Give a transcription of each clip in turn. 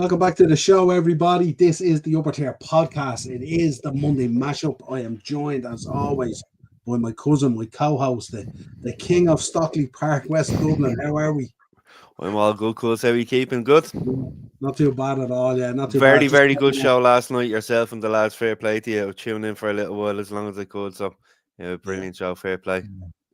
Welcome back to the show, everybody. This is the Upper Tier Podcast. It is the Monday mashup. I am joined, as always, by my cousin, my co-host, the king of Stockley Park, West Dublin. How are we? I'm all good, cool. How are you keeping? Good? Not too bad at all, yeah. Not too Very, bad. Just very good show last night. Yourself and the lads, fair play to you. I tuned in for a little while as long as I could. So, yeah, brilliant show, fair play.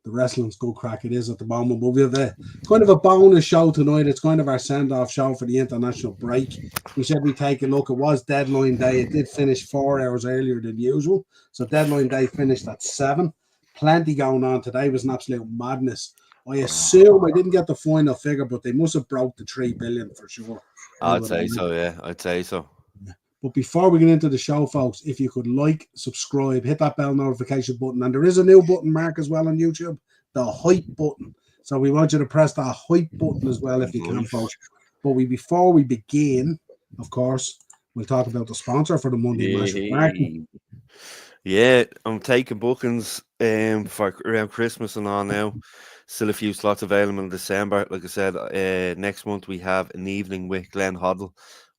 The wrestling's good crack. It is at the moment. But we have kind of a bonus show tonight. It's kind of our send-off show for the international break. We said we take a look. It was deadline day. It did finish 4 hours earlier than usual. So deadline day finished at 7. Plenty going on today. It was an absolute madness. I assume I didn't get the final figure, but they must have broke the 3 billion for sure. I'd say so, yeah. I'd say so. But before we get into the show, folks, if you could like, subscribe, hit that bell notification button. And there is a new button, Mark, as well on YouTube, the hype button. So we want you to press that hype button as well if you can, folks. But before we begin, of course, we'll talk about the sponsor for the Monday Mashup, Mark. Yeah, I'm taking bookings for around Christmas and all now. Still a few slots available in December. Like I said, next month we have an evening with Glenn Hoddle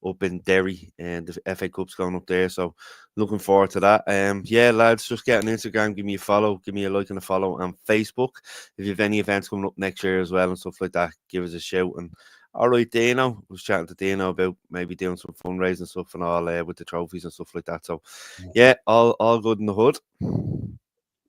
up in Derry, and the FA Cup's going up there. So looking forward to that. Yeah, lads, just get on Instagram, give me a follow, give me a like and a follow on Facebook. If you have any events coming up next year as well and stuff like that, give us a shout. And all right, Dino, I was chatting to Dino about maybe doing some fundraising stuff and all with the trophies and stuff like that. So yeah, all good in the hood.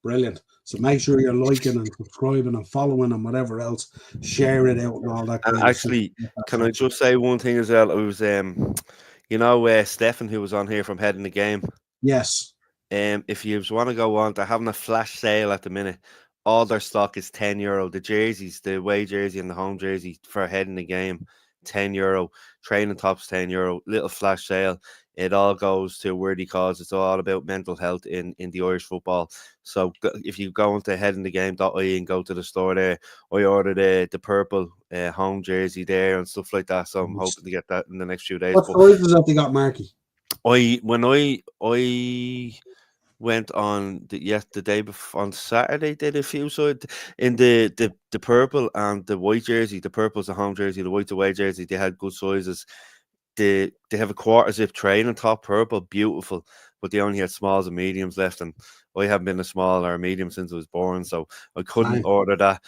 Brilliant. So make sure you're liking and subscribing and following and whatever else. Share it out and all that. And actually, can I just say one thing as well? It was, Stefan, who was on here from Head in the Game. Yes. If you want to go on, they're having a flash sale at the minute. All their stock is €10. The jerseys, the away jersey and the home jersey for Head in the Game, €10. Training tops, €10. Little flash sale. It all goes to a worthy cause. It's all about mental health in the Irish football. So if you go into headinthegame.ie and go to the store there, I ordered the purple home jersey there and stuff like that. So I'm hoping to get that in the next few days. What sizes have they got, Marky? When I went on the day before on Saturday, did a few. So in the purple and the white jersey, the purple's a home jersey, the white's away jersey, they had good sizes. They have a quarter zip training top, purple, beautiful, but they only had smalls and mediums left, and I haven't been a small or a medium since I was born, so I couldn't order that.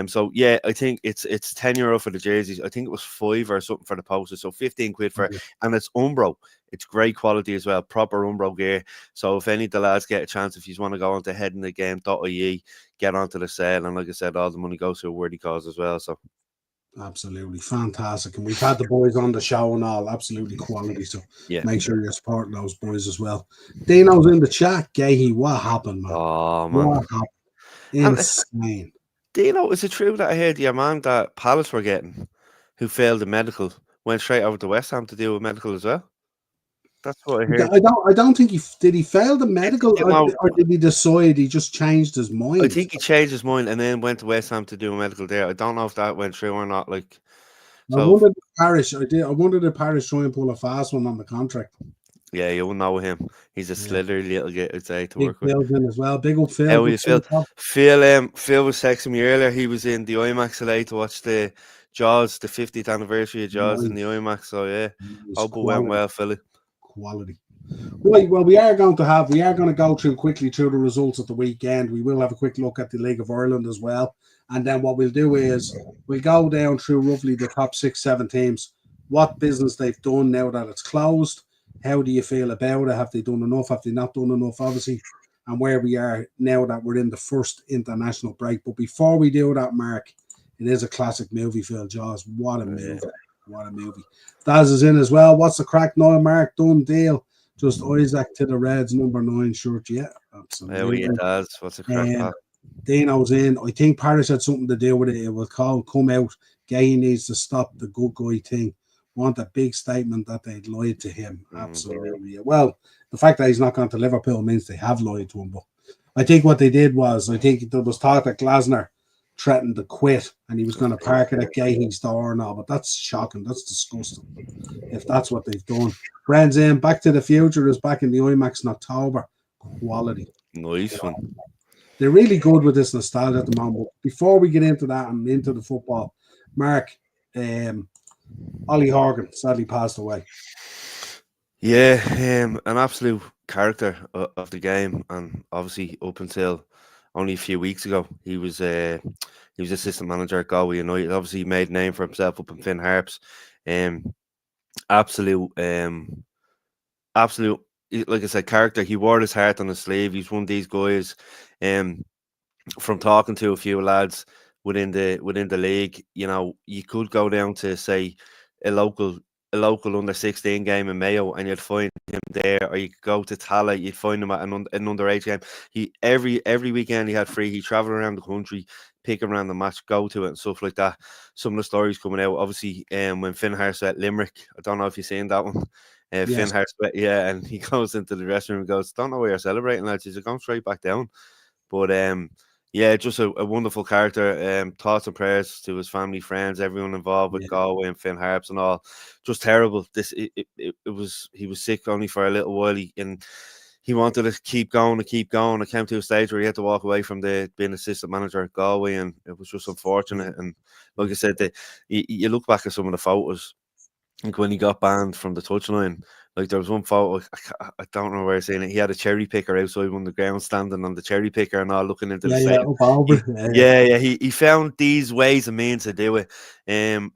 So yeah, I think it's €10 for the jerseys. I think it was 5 or something for the posters, so 15 quid for it, and it's Umbro. It's great quality as well, proper Umbro gear. So if any of the lads get a chance, if you want to go on to headinthegame.ie, get onto the sale, and like I said, all the money goes to a worthy cause as well. So. Absolutely fantastic, and we've had the boys on the show and all, absolutely quality. So make sure you're supporting those boys as well. Dino's in the chat. Gahy, what happened, man? Oh man, what happened? Insane. Dino, is it true that I heard your man that Palace were getting, who failed the medical, went straight over to West Ham to deal with medical as well? That's what I heard. I don't think he fail the medical, or did he decide he just changed his mind? I think he changed his mind and then went to West Ham to do a medical there. I don't know if that went through or not. Like, I wondered if Parish try and pull a fast one on the contract. Yeah, you wouldn't know him. He's a slithery little guy, I'd say, to work with. Phil's in as well. Big up Phil. How are you, Phil? Phil was texting me earlier. He was in the IMAX LA to watch the Jaws, the 50th anniversary of Jaws in the IMAX. So yeah, hope it went well, Philly. Quality. Right, well, we are going to go quickly through the results of the weekend. We will have a quick look at the League of Ireland as well, and then what we'll do is we'll go down through roughly the top 6-7 teams, what business they've done now that it's closed. How do you feel about it? Have they done enough? Have they not done enough? Obviously, and where we are now that we're in the first international break. But before we do that, Mark, it is a classic movie, Phil. Jaws. What a movie! What a movie! Daz is in as well. What's the crack? Niall, Mark, done deal. Just Isaac to the Reds, number 9 shirt. Yeah, absolutely. Yeah, it does. What's the crack? Dino's in. I think Paris had something to do with it. It will come out. Gay needs to stop the good guy thing. Want a big statement that they'd lied to him. Absolutely. Well, the fact that he's not gone to Liverpool means they have lied to him. But I think what they did was, I think there was talk that Glasner threatened to quit and he was going to park it at Gahey's door and all, but that's shocking. That's disgusting if that's what they've done. Friends in Back to the Future is back in the IMAX in October. Quality. Nice one. They're really good with this nostalgia at the moment. Before we get into that and into the football, Mark, Ollie Horgan sadly passed away. Yeah, an absolute character of the game, and obviously up until only a few weeks ago, he was assistant manager at Galway United. Obviously, he made a name for himself up in Finn Harps. Um, absolute, absolute, like I said, character. He wore his heart on his sleeve. He's one of these guys. Um, from talking to a few lads within the league, you know, you could go down to say a local a local under 16 game in Mayo and you'd find him there, or you could go to Tala, you'd find him at an underage game. He every weekend he had free. He travelled around the country, pick around the match, go to it and stuff like that. Some of the stories coming out, obviously, when Finn Harris at Limerick, I don't know if you've seen that one. Finn Yes. Harris, yeah, and he goes into the dressing room and goes, "Don't know why you're celebrating, lads." He's going straight back down. But yeah, just a wonderful character. Thoughts and prayers to his family, friends, everyone involved with Yeah. Galway and Finn Harps and all. Just terrible. It was, he was sick only for a little while. And he wanted to keep going and keep going. It came to a stage where he had to walk away from the being assistant manager at Galway, and it was just unfortunate. And like I said, you look back at some of the photos, like when he got banned from the touchline, like there was one photo, I don't know where I seen it. He had a cherry picker outside on the ground, standing on the cherry picker and all, looking into the Yeah, stadium. up over. He found these ways and means to do it. And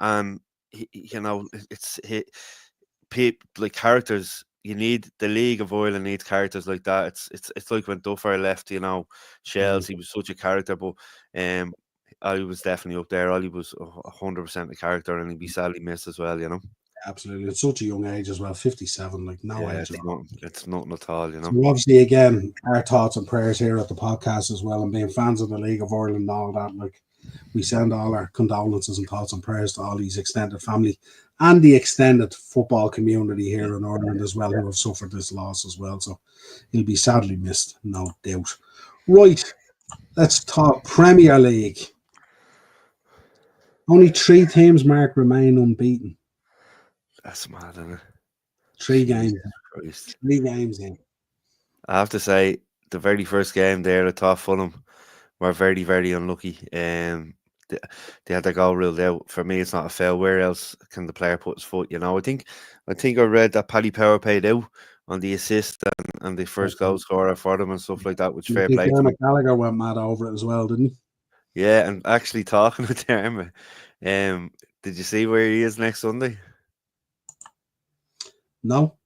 you know, like characters. You need the League of Ireland needs characters like that. It's like when Duffer left, you know, Shells. He was such a character, but Ali was definitely up there. Ali was 100% a character, and he'd be sadly missed as well, you know. Absolutely. It's such a young age as well, 57, like no Yeah, age at all. it's nothing at all, you know. So obviously, again, our thoughts and prayers here at the podcast as well, and being fans of the League of Ireland and all that, like we send all our condolences and thoughts and prayers to all these extended family and the extended football community here in Ireland as well, who have suffered this loss as well. So he'll be sadly missed, no doubt. Right, let's talk Premier League. Only 3 teams, Mark, remain unbeaten. That's mad, isn't it? 3 Jesus games. Christ. 3 games in. I have to say, the very first game there at top Fulham were very, very unlucky. They, they had their goal ruled out. For me, it's not a foul. Where else can the player put his foot? You know, I think I read that Paddy Power paid out on the assist and the first goal scorer for them and stuff like that, which I fair think play to him. Gallagher went mad over it as well, didn't he? Yeah, and actually talking with Dermot, did you see where he is next Sunday? No.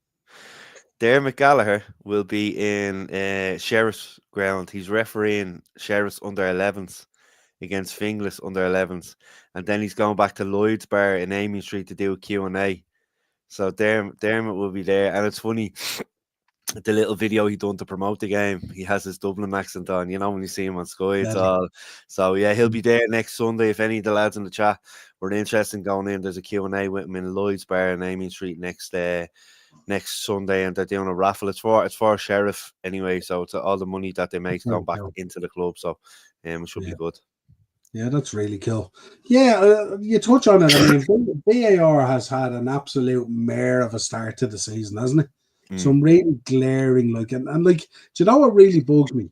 Dermot Gallagher will be in Sheriff's ground. He's refereeing Sheriff's under 11s against Finglas under 11s, and then he's going back to Lloyd's Bar in Amy Street to do a Q&A. So Dermot will be there, and it's funny, the little video he done to promote the game, he has his Dublin accent on, you know, when you see him on Sky, it's all. So yeah, he'll be there next Sunday. If any of the lads in the chat were interested in going in, there's a Q&A with him in Lloyd's Bar in Amy Street next Sunday, and they're doing a raffle. It's for Sheriff anyway, so it's all the money that they make going back into the club. So it should be good. Yeah, that's really cool. Yeah, you touch on it. I mean, VAR has had an absolute mare of a start to the season, hasn't it? Some really glaring, like, and like, do you know what really bugs me?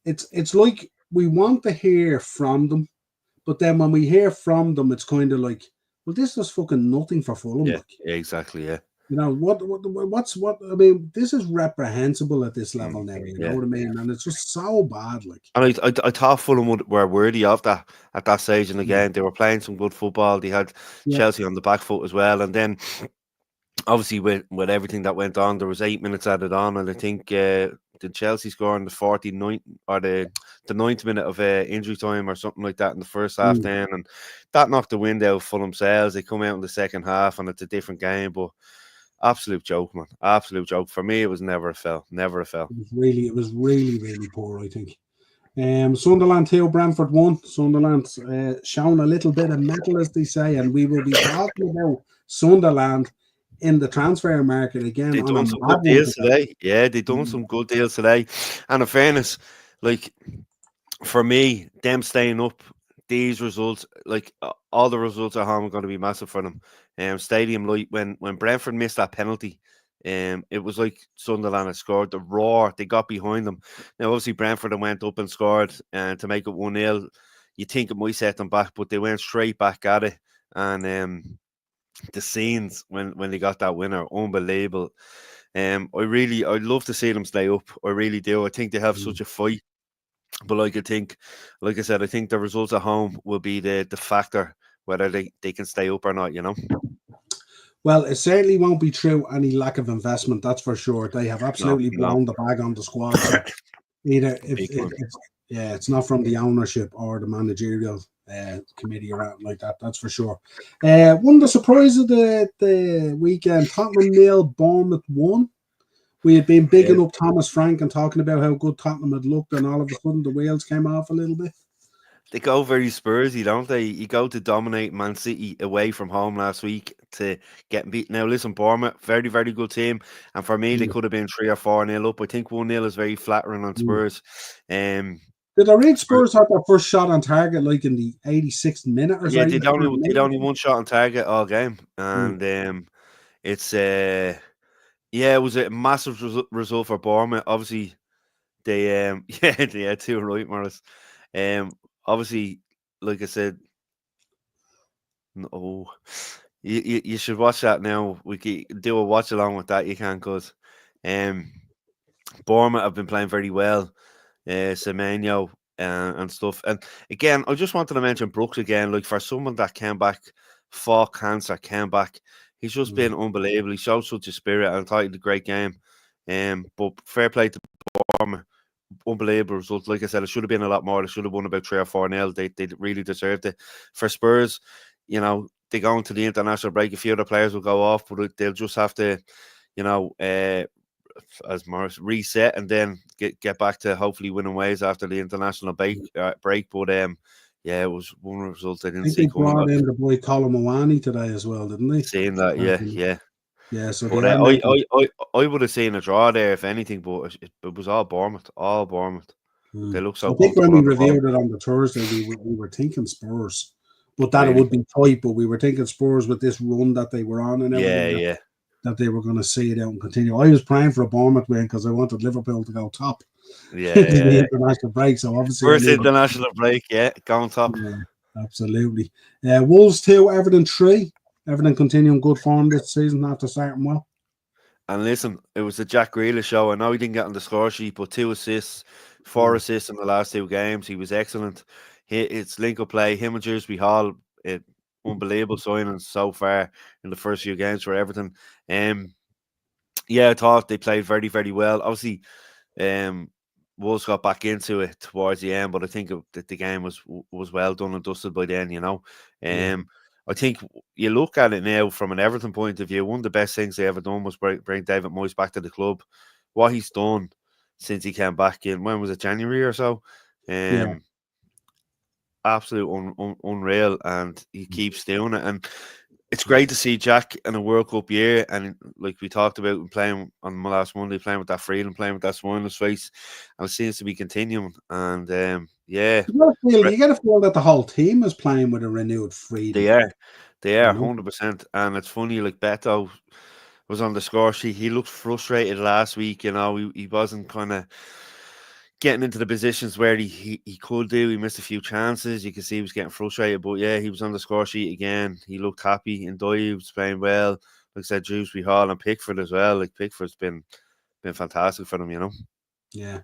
It's like we want to hear from them, but then when we hear from them, it's kind of like, well, this is fucking nothing for Fulham. Yeah, like. exactly. Yeah. You know what? I mean, this is reprehensible at this level now. You know what I mean? And it's just so bad. Like, and I thought Fulham were worthy of that at that stage in the game. They were playing some good football. They had Chelsea on the back foot as well, and then obviously with everything that went on, there was 8 minutes added on, and I think did Chelsea score in the 49th or the 9th minute of injury time or something like that in the first half then, and that knocked the wind out of Fulham sails. They come out in the second half and it's a different game, but absolute joke, man. Absolute joke. For me, it was never a foul. Never a foul. It was really, really poor, I think. Sunderland 2, Brentford 1. Sunderland showing a little bit of metal, as they say, and we will be talking about Sunderland in the transfer market again. They done some good deals today. Yeah, they done some good deals today. And in fairness, like for me, them staying up, these results, like all the results at home are going to be massive for them. Stadium Light, when Brentford missed that penalty, it was like Sunderland had scored. The roar, they got behind them. Now, obviously, Brentford went up and scored to make it 1-0. You think it might set them back, but they went straight back at it. And the scenes when they got that winner, unbelievable. I'd love to see them stay up. I really do. I think they have such a fight. But like I said, I think the results at home will be the factor whether they can stay up or not. Well, it certainly won't be through any lack of investment, that's for sure. They have No, absolutely no, blown the bag on the squad. So either if big one. it's not from the ownership or the managerial committee or anything like that. That's for sure. One of the surprises of the weekend: Tottenham 0, Bournemouth 1. We had been Yeah. bigging up Thomas Frank and talking about how good Tottenham had looked, and all of a sudden the wheels came off a little bit. They go very Spursy, don't they? You go to dominate Man City away from home last week to get beat. Now, listen, Bournemouth, very, very good team. And for me, they Mm, could have been 3 or 4-0 up. I think 1-0 is very flattering on mm. Spurs. Did I read Spurs, Spurs had their first shot on target like in the 86th minute or so? yeah, they'd only one shot on target all game. Mm, And it's, yeah, it was a massive result for Bournemouth. Obviously, they, yeah, they had two right, Morris. Obviously, like I said, no. You should watch that now. We can do a watch along with that. You can, cause um, Bournemouth have been playing very well. Semenyo and stuff. And again, I just wanted to mention Brooks again. Like for someone that came back, fought cancer, came back. He's just mm, been unbelievable. He showed such a spirit, and I thought he did a great game. But fair play to Bournemouth. Unbelievable result. Like I said, it should have been a lot more. They should have won about 3 or 4-0. They really deserved it. For Spurs, they go into the international break. A few of the players will go off, but they'll just have to, you know, as Morris reset and then get back to hopefully winning ways after the international break. But yeah, it was one result I I didn't think see they coming. brought in the boy Colin Mawani today as well, didn't they? Seeing that, yeah, yeah. Yeah, so they But are making. I would have seen a draw there if anything, but it was all Bournemouth, all Bournemouth. They look I so think when comfortable we on the ball. reviewed it on the Thursday, we were thinking Spurs, but that it Really? would be tight. But we were thinking Spurs with this run that they were on and Yeah, everything yeah, that they were going to see it out and continue. I was praying for a Bournemouth win because I wanted Liverpool to go top yeah, into yeah, the yeah. international break. So obviously, I First knew. international break, yeah, going top. Yeah, absolutely. Wolves 2, Everton 3. Everton continuing good form this season after starting well. And listen, it was the Jack Grealish show. I know he didn't get on the score sheet, but 2 assists, 4 assists in the last 2 games. He was excellent. It's link up play. Him and Dewsbury Hall, unbelievable signings so far in the first few games for Everton. Yeah, I thought they played very, very well. Obviously, Wolves got back into it towards the end, but I think that the game was well done and dusted by then. Yeah. I think you look at it now from an Everton point of view. One of the best things they ever done was bring David Moyes back to the club. What he's done since he came back in, when was it, January or so? Yeah. Absolute unreal, and he keeps doing it. And it's great to see Jack in a World Cup year, and like we talked about playing on last Monday, playing with that freedom, playing with that smile on his face, and it seems to be continuing. And yeah, You got to feel that the whole team is playing with a renewed freedom. they are, they You are know. 100%. And it's funny, like Beto was on the score sheet. He looked frustrated last week. He wasn't kind of getting into the positions where he could do. He missed a few chances. You can see he was getting frustrated. But yeah, he was on the score sheet again. He looked happy. And Doyle was playing well. Like I said, Dewsbury Hall and Pickford as well. Like Pickford's been fantastic for them. Yeah.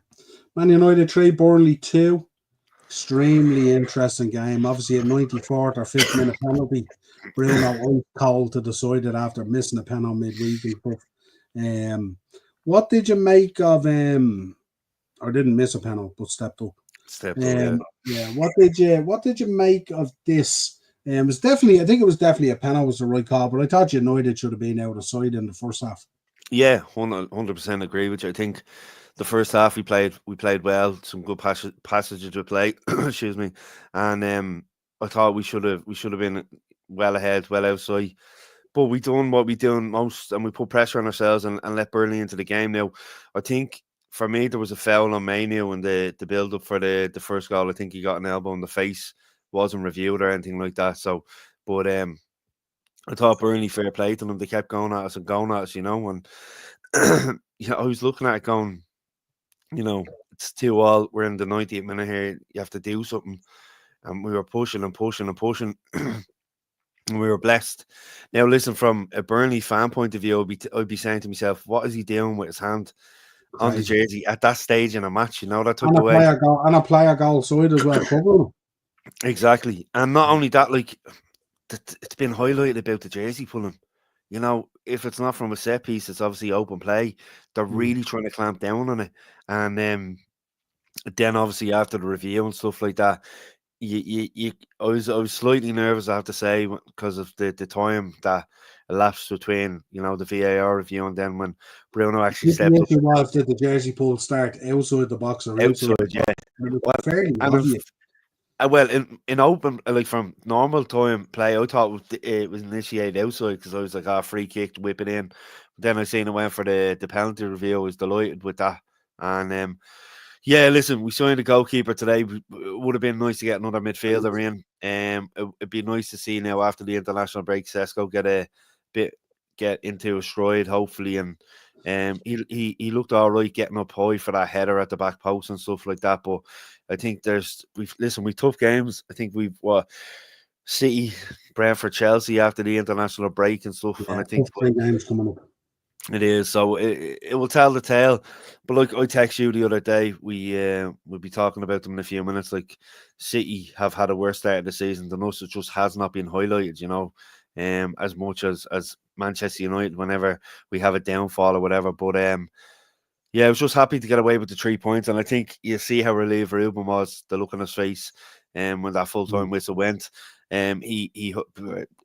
Man United 3, Burnley 2. Extremely interesting game. Obviously, a 94th or 5th minute penalty. Bruno ice cold to decide it after missing a pen on midweek and stuff. What did you make of or didn't miss a penalty but stepped up? Stepped up, yeah. Yeah. What did you make of this? It was definitely, I think it was definitely a penalty was the right call, but I thought United should have been out of side in the first half. Yeah, 100% agree with you. I think the first half we played well. Some good passages we played. Excuse me, and I thought we should have been well ahead, well outside. But we done what we done most, and we put pressure on ourselves and let Burnley into the game. Now, I think for me there was a foul on Mainu in the build up for the first goal. I think he got an elbow in the face, wasn't reviewed or anything like that. So, but I thought Burnley fair play to them. They kept going at us and going at us, and I was looking at it going, it's 2-2. We're in the 90th minute here. You have to do something, and we were pushing and pushing and pushing. and we were blessed. Now, listen, from a Burnley fan point of view, I'd be saying to myself, what is he doing with his hand on the Crazy. jersey at that stage in a match? You know, that type And of way. a player goal side as well, covering him. Exactly. And not only that, like, it's been highlighted about the jersey pulling. You know, if it's not from a set piece, it's obviously open play. They're really trying to clamp down on it. And then obviously after the review and stuff like that, I was slightly nervous, I have to say, because of the time that elapsed between, you know, the VAR review and then when Bruno actually The stepped up issue was that the jersey pull start outside the box or inside outside. the Yeah. box. It was Well, fairly and obvious. well, in open, like from normal time play, I thought it was initiated outside because I was like, free kick, whip it in. But then I seen it went for the penalty review. I was delighted with that. And yeah, listen, we signed a goalkeeper today. It would have been nice to get another midfielder in. It'd be nice to see now after the international break, Sesko get into a stride, hopefully, and he looked all right getting up high for that header at the back post and stuff like that. But I think we tough games. I think we've City, Brentford, Chelsea after the international break and stuff, and Yeah, I think tough 3 games coming up. it is, so it will tell the tale. But like I text you the other day, we'll be talking about them in a few minutes. Like City have had a worse start of the season than us. It just has not been highlighted, you know, as much as Manchester United whenever we have a downfall or whatever. But yeah, I was just happy to get away with the 3 points, and I think you see how relieved Ruben was, the look on his face, when that full time whistle went. He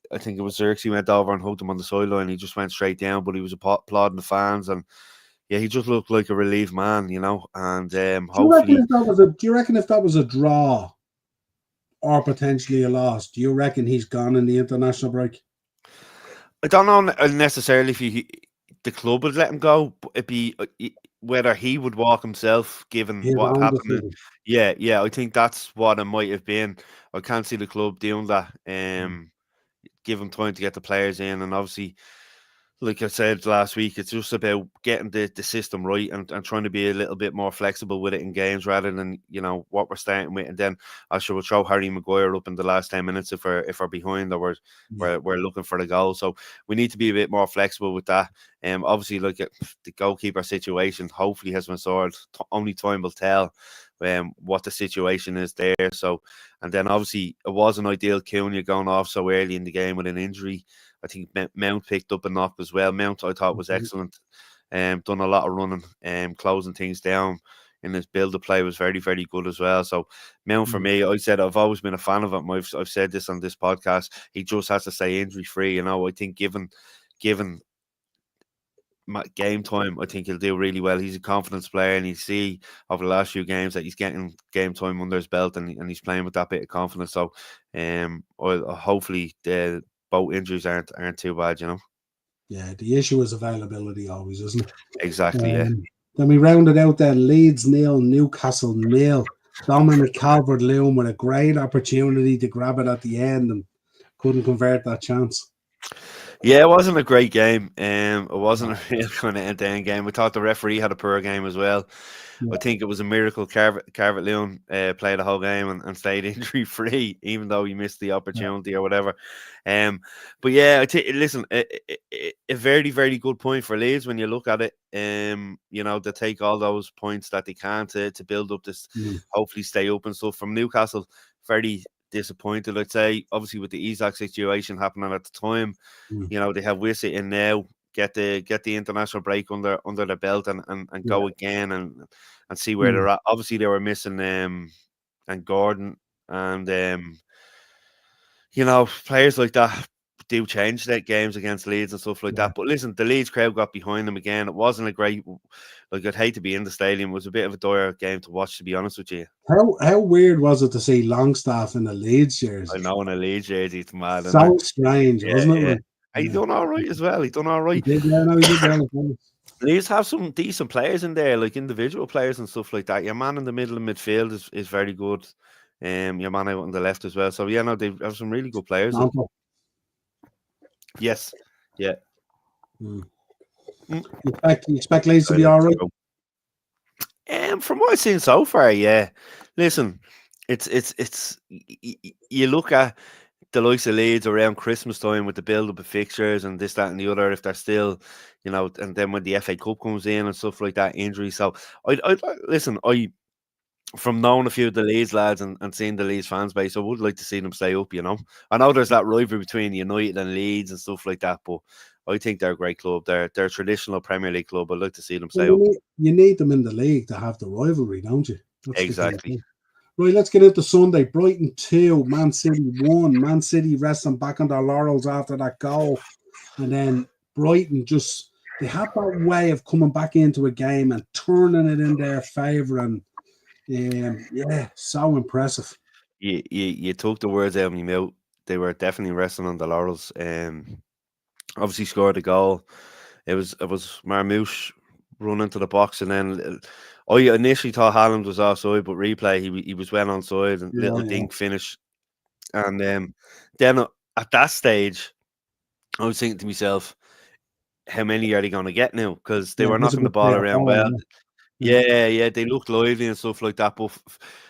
I think it was Xerxes went over and hugged him on the sideline. He just went straight down, but he was applauding the fans, and yeah, he just looked like a relieved man, you know. And hopefully, Do you reckon if that was a draw or potentially a loss, do you reckon he's gone in the international break? I don't know necessarily if the club would let him go, but it'd be whether he would walk himself, given His what own happened. decision. Yeah, I think that's what it might have been. I can't see the club doing that. Give him time to get the players in, and obviously, like I said last week, it's just about getting the system right and trying to be a little bit more flexible with it in games rather than, you know, what we're starting with. And then I sure will throw Harry Maguire up in the last 10 minutes if we're behind or we're looking for the goal. So we need to be a bit more flexible with that. Obviously, like the goalkeeper situation hopefully has been sorted. Only time will tell what the situation is there. So, and then obviously it wasn't ideal Cunha going off so early in the game with an injury. I think Mount picked up a knock as well. Mount I thought was excellent. Done a lot of running, closing things down in his build of play was very, very good as well. So Mount for me, I said I've always been a fan of him. I've said this on this podcast. He just has to stay injury free. You know, I think given game time, I think he'll do really well. He's a confidence player, and you see over the last few games that he's getting game time under his belt, and he's playing with that bit of confidence. So, hopefully the both injuries aren't too bad, you know. Yeah, the issue is availability always, isn't it? Exactly, yeah. Then we rounded out then Leeds 0, Newcastle 0. Dominic Calvert-Lewin with a great opportunity to grab it at the end and couldn't convert that chance. Yeah, it wasn't a great game. It wasn't a real kind of end-to-end game. We thought the referee had a poor game as well. Yeah. I think it was a miracle Calvert-Lewin played the whole game and stayed injury-free, even though he missed the opportunity or whatever. But yeah, listen, a very, very good point for Leeds when you look at it. You know, they take all those points that they can to build up this, hopefully stay up and stuff. From Newcastle, very disappointed, I'd say. Obviously, with the Isak situation happening at the time, you know, they have Wissa in now. Get the international break under their belt and go again and see where they're at. Obviously, they were missing and Gordon and you know, players like that do change their games against Leeds and stuff like that. But listen, the Leeds crowd got behind them again. It wasn't a great, like, I'd hate to be in the stadium. It was a bit of a dire game to watch, to be honest with you. How weird was it to see Longstaff in a Leeds jersey? I know, in a Leeds jersey, it's mad. So strange, wasn't it? Yeah. Like, He done all right as well. He done all right. he did well. Leeds have some decent players in there, like individual players and stuff like that. Your man in the middle of midfield is very good. Your man out on the left as well. So yeah, no, they have some really good players. Yes, yeah. You expect Leeds to be all right? From what I've seen so far, yeah. Listen, it's you look at the likes of Leeds around Christmas time with the build up of fixtures and this, that, and the other, if they're still, and then when the FA Cup comes in and stuff like that, injuries. So listen, from knowing a few of the Leeds lads and seeing the Leeds fans base, I would like to see them stay up. I know there's that rivalry between United and Leeds and stuff like that, but I think they're a great club. They're a traditional Premier League club. I'd like to see them stay up. You need them in the league to have the rivalry, don't you? That's exactly. Right, let's get into Sunday. Brighton 2, Man City 1. Man City resting back on their laurels after that goal. And then Brighton they have that way of coming back into a game and turning it in their favour. And so impressive. You took the words out of my mouth. They were definitely resting on the laurels. Obviously scored a goal. It was Marmouche running to the box, and then I initially thought Haaland was offside, but replay he was well onside and little dink finish. And then at that stage, I was thinking to myself, how many are they going to get now? Because they were knocking the ball around well. Yeah, they looked lively and stuff like that. But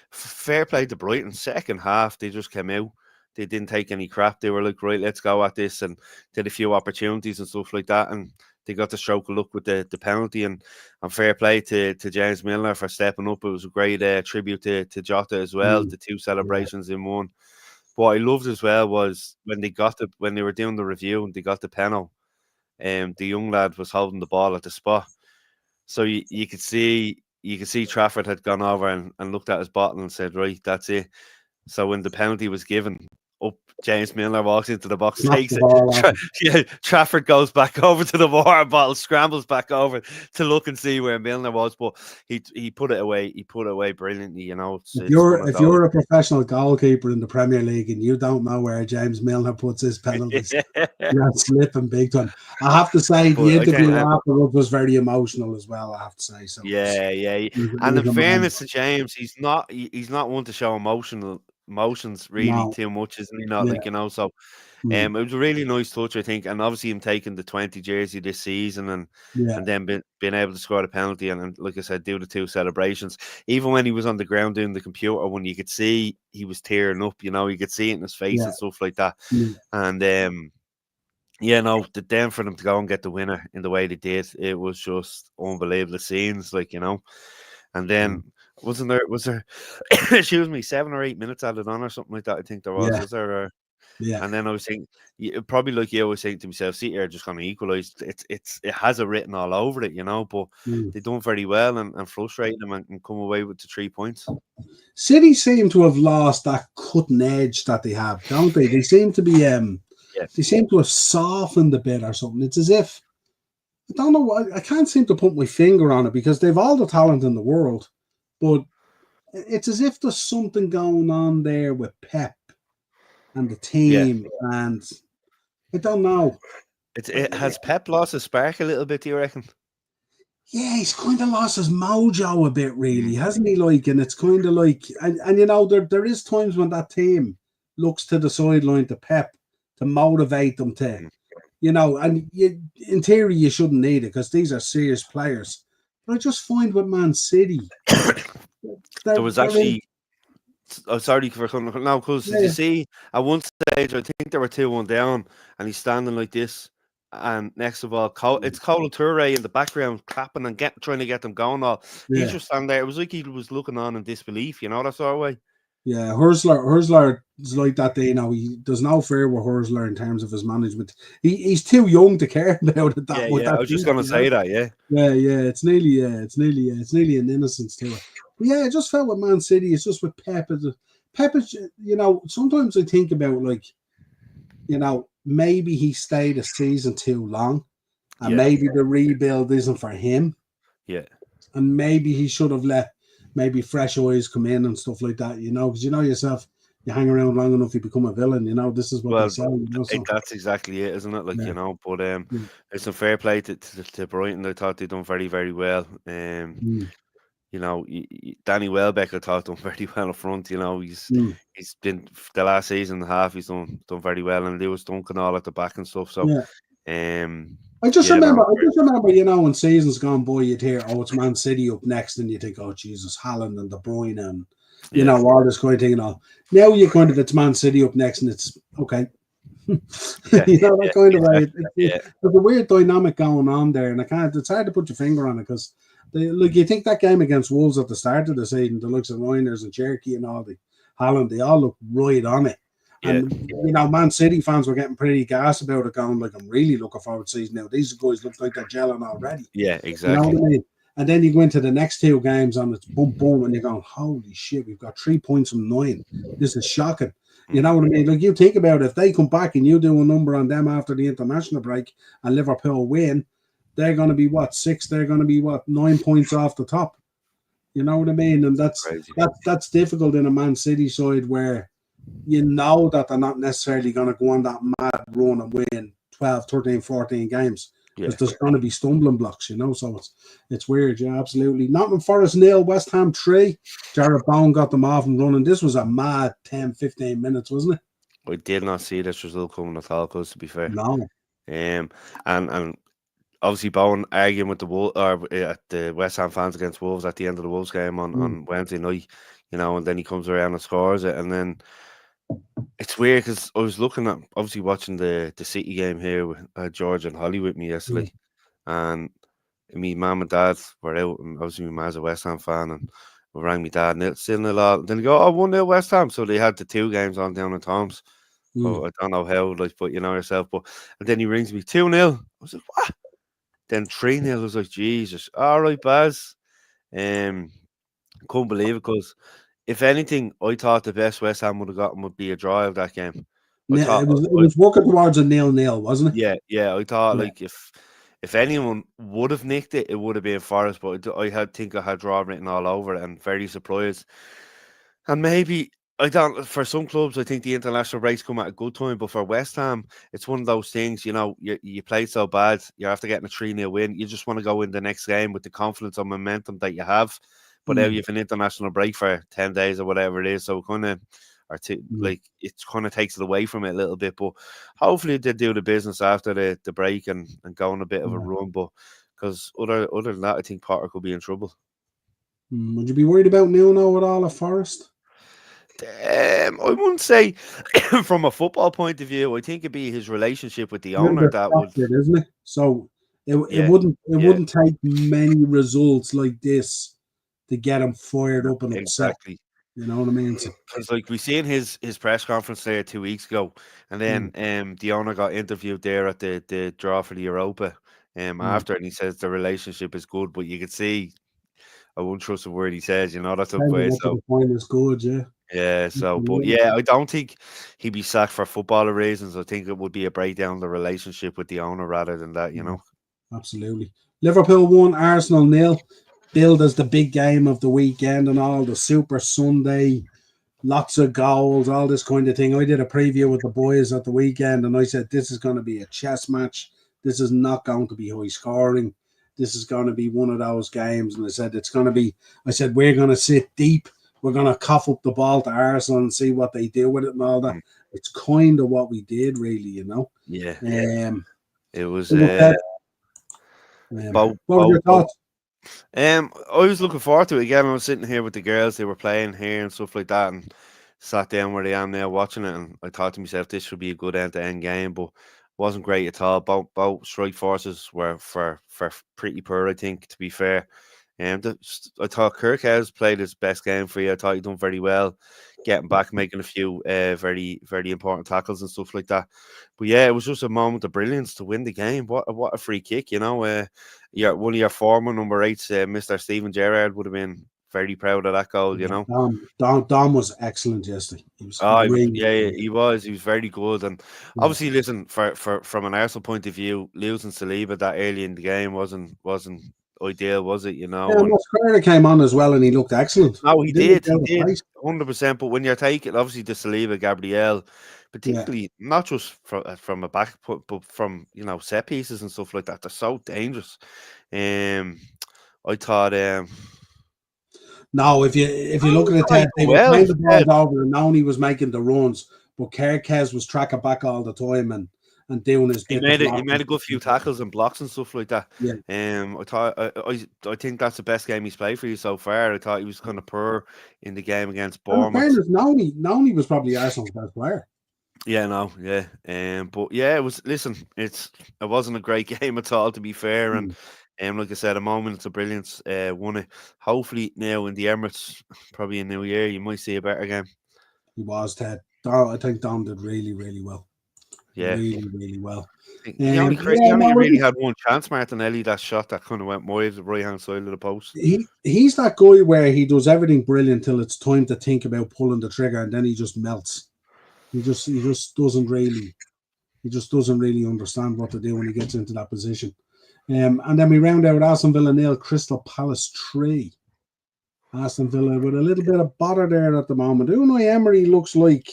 fair play to Brighton. Second half, they just came out. They didn't take any crap. They were like, right, let's go at this, and did a few opportunities and stuff like that. And they got the stroke of luck with the penalty. And fair play to James Milner for stepping up. It was a great tribute to Jota as well. The two celebrations in one. What I loved as well was when they were doing the review and they got the penalty. The young lad was holding the ball at the spot. So you could see Trafford had gone over and looked at his bottle and said, right, that's it. So when the penalty was given, up James Milner walks into the box, takes it. Trafford goes back over to the water bottle, scrambles back over to look and see where Milner was, but he put it away. He put it away brilliantly. If you're a professional goalkeeper in the Premier League and you don't know where James Milner puts his penalties, you're slipping big time. I have to say the interview afterwards was very emotional as well. I have to say so. Yeah. And in fairness to James, he's not one to show emotions really too much, isn't he? Not so it was a really nice touch, I think, and obviously him taking the 20 jersey this season and then being able to score the penalty and like I said, do the two celebrations. Even when he was on the ground doing the computer one, you could see he was tearing up, you could see it in his face and stuff like that. And then for them to go and get the winner in the way they did, it was just unbelievable scenes, and then was there excuse me, 7 or 8 minutes added on or something like that, I think there was there? And then I was thinking, probably like you, I was saying to myself, City are just going to equalise. It has it written all over it, but they done very well and frustrate them and come away with the 3 points. City seem to have lost that cutting edge that they have, don't they? They seem to be they seem to have softened a bit or something. It's as if, I don't know, I can't seem to put my finger on it because they've all the talent in the world, but it's as if there's something going on there with Pep and the team, and I don't know. Has Pep lost his spark a little bit, do you reckon? Yeah, he's kind of lost his mojo a bit, really, hasn't he? And it's kind of like, and there is times when that team looks to the sideline to Pep to motivate them to, and in theory you shouldn't need it because these are serious players. But I just find with Man City, there was actually. Sorry for coming now, because did you see at one stage I think they were 2-1 down and he's standing like this, and next of all it's Kolo Touré in the background clapping and trying to get them going. He's just standing there. It was like he was looking on in disbelief, that sort of way. Yeah, Hurstler is like that. There's no fear with Hurstler in terms of his management. He's too young to care about it. I was just going to say that. Yeah. It's nearly an innocence to it. But I just felt with Man City, it's just with Pep. Pep is, sometimes I think about maybe he stayed a season too long, and maybe the rebuild isn't for him. Yeah, and maybe he should have let maybe fresh eyes come in and stuff like that. Because yourself, you hang around long enough, you become a villain. This is what they say. That's exactly it, isn't it? But it's a fair play to Brighton. I thought they done very, very well. Danny Welbeck, I thought, done very well up front. He's been the last season and a half. He's done very well, and Lewis Duncan all at the back and stuff. So, I just remember, when seasons gone by, you'd hear, it's Man City up next, and you think, oh Jesus, Haaland and De Bruyne, and You Yeah. know, all this kind of thing and all. Now you kind of, it's Man City up next and it's okay. Yeah. You know, that kind of way. Exactly. Yeah. There's a weird dynamic going on there, and it's hard to put your finger on it because, look, you think that game against Wolves at the start of the season, the looks of Reinders and Cherky and all the Holland, they all look right on it. Yeah. And, you know, Man City fans were getting pretty gas about it, going, like, I'm really looking forward to season now. These guys look like they're gelling already. Yeah. You know Exactly. what I mean? And then you go into the next two games and it's boom, boom, and you're going, holy shit, we've got 3 points from 9. This is shocking. You know what I mean? Like, you think about it, if they come back and you do a number on them after the international break and Liverpool win, they're going to be what, 6? They're going to be what, 9 points off the top. You know what I mean? And Crazy. that's difficult in a Man City side where you know that they're not necessarily going to go on that mad run and win 12, 13, 14 games. Yeah. Because there's going to be stumbling blocks, you know. So it's weird, yeah, absolutely. Nottingham Forest 0, West Ham 3. Jared Bowen got them off and running. This was a mad 10, 15 minutes, wasn't it? I did not see this result coming at all, cause to be fair. No. And obviously Bowen arguing with the West Ham fans against Wolves at the end of the Wolves game on Wednesday night, you know, and then he comes around and scores it, and then it's weird because I was looking at obviously watching the City game here with George and Holly with me yesterday, and me mum and dad were out, and obviously my mum's a West Ham fan, and we rang me dad and it's still a lot. Then they go, oh, 1-0 West Ham, so they had the 2 games on down in Tom's. Oh, I don't know how, like, but you know yourself. But and then he rings me 2-0. I was like, what? Then 3-0. I was like, Jesus. All right, Baz. Couldn't believe it because if anything, I thought the best West Ham would have gotten would be a draw of that game. It was working towards a 0-0, wasn't it? Yeah. I thought like if anyone would have nicked it, it would have been Forest. But I think I had draw written all over it, and very surprised. And maybe I don't. For some clubs, I think the international breaks come at a good time. But for West Ham, it's one of those things. You know, you played so bad, you're after getting a 3-0 win. You just want to go in the next game with the confidence and momentum that you have. But now you have an international break for 10 days or whatever it is. So kind of, like it kind of takes it away from it a little bit. But hopefully they do the business after the break and go on a bit of a run. But because other than that, I think Potter could be in trouble. Would you be worried about Nuno at all at Forest? I wouldn't say from a football point of view. I think it'd be his relationship with the owner that would, isn't it? So it wouldn't take many results like this to get him fired up and upset. Exactly. You know what I mean? Because like we seen his press conference there 2 weeks ago, and then the owner got interviewed there at the draw for the Europa after, and he says the relationship is good, but you could see I wouldn't trust a word he says. You know, that's the way. So the point is good, yeah. Yeah, so but yeah, I don't think he'd be sacked for footballer reasons. I think it would be a breakdown of the relationship with the owner rather than that, you know. Absolutely. Liverpool 1, Arsenal 0. Billed as the big game of the weekend and all, the Super Sunday, lots of goals, all this kind of thing. I did a preview with the boys at the weekend and I said this is going to be a chess match. This is not going to be high scoring. This is going to be one of those games. And I said we're going to sit deep. We're going to cough up the ball to Arsenal and see what they do with it and all that. It's kind of what we did, really, you know. Yeah. It was. What were your thoughts? I was looking forward to it again. I was sitting here with the girls; they were playing here and stuff like that, and sat down where I am now watching it. And I thought to myself, this should be a good end-to-end game, but wasn't great at all. Both strike forces were for pretty poor, I think, to be fair. I thought Kirk has played his best game for you. I thought he done very well, getting back, making a few very, very important tackles and stuff like that. But yeah, it was just a moment of brilliance to win the game. What a free kick, you know. One of your former number 8s, Mr. Steven Gerrard, would have been very proud of that goal, you know. Dom was excellent yesterday. He was he was very good. And obviously, listen, from an Arsenal point of view, losing Saliba that early in the game wasn't ideal, was it? You know, Mascara came on as well, and he looked excellent. No, he did 100%. But when you're taking obviously the Saliba, Gabriel, particularly not just from a back, but from set pieces and stuff like that, they're so dangerous. I thought. No, if you look at the test, they were playing the ball over, and Noni was making the runs, but Kerkez was tracking back all the time, and and doing his He bit of made it. He blocking. made a good few tackles and blocks and stuff like that. Yeah, I thought. I think that's the best game he's played for you so far. I thought he was kind of poor in the game against and in Bournemouth. fairness, Noni was probably Arsenal's best player. Yeah, no, yeah. But yeah, it was. Listen, it wasn't a great game at all, to be fair. And Mm, like I said, a moment of brilliance. Won it. Hopefully now in the Emirates, probably in New Year, you might see a better game. he was Ted. I think Dom did really, really well. Yeah. Really, really well. He Yeah, only no, really had one chance, Martinelli. That shot that kind of went wide the right hand side of the post. he's that guy where he does everything brilliant till it's time to think about pulling the trigger, and then he just melts. He just doesn't really understand what to do when he gets into that position. And then we round out Aston Villa 0, Crystal Palace 3. Aston Villa with a little bit of bother there at the moment. Unai Emery looks like,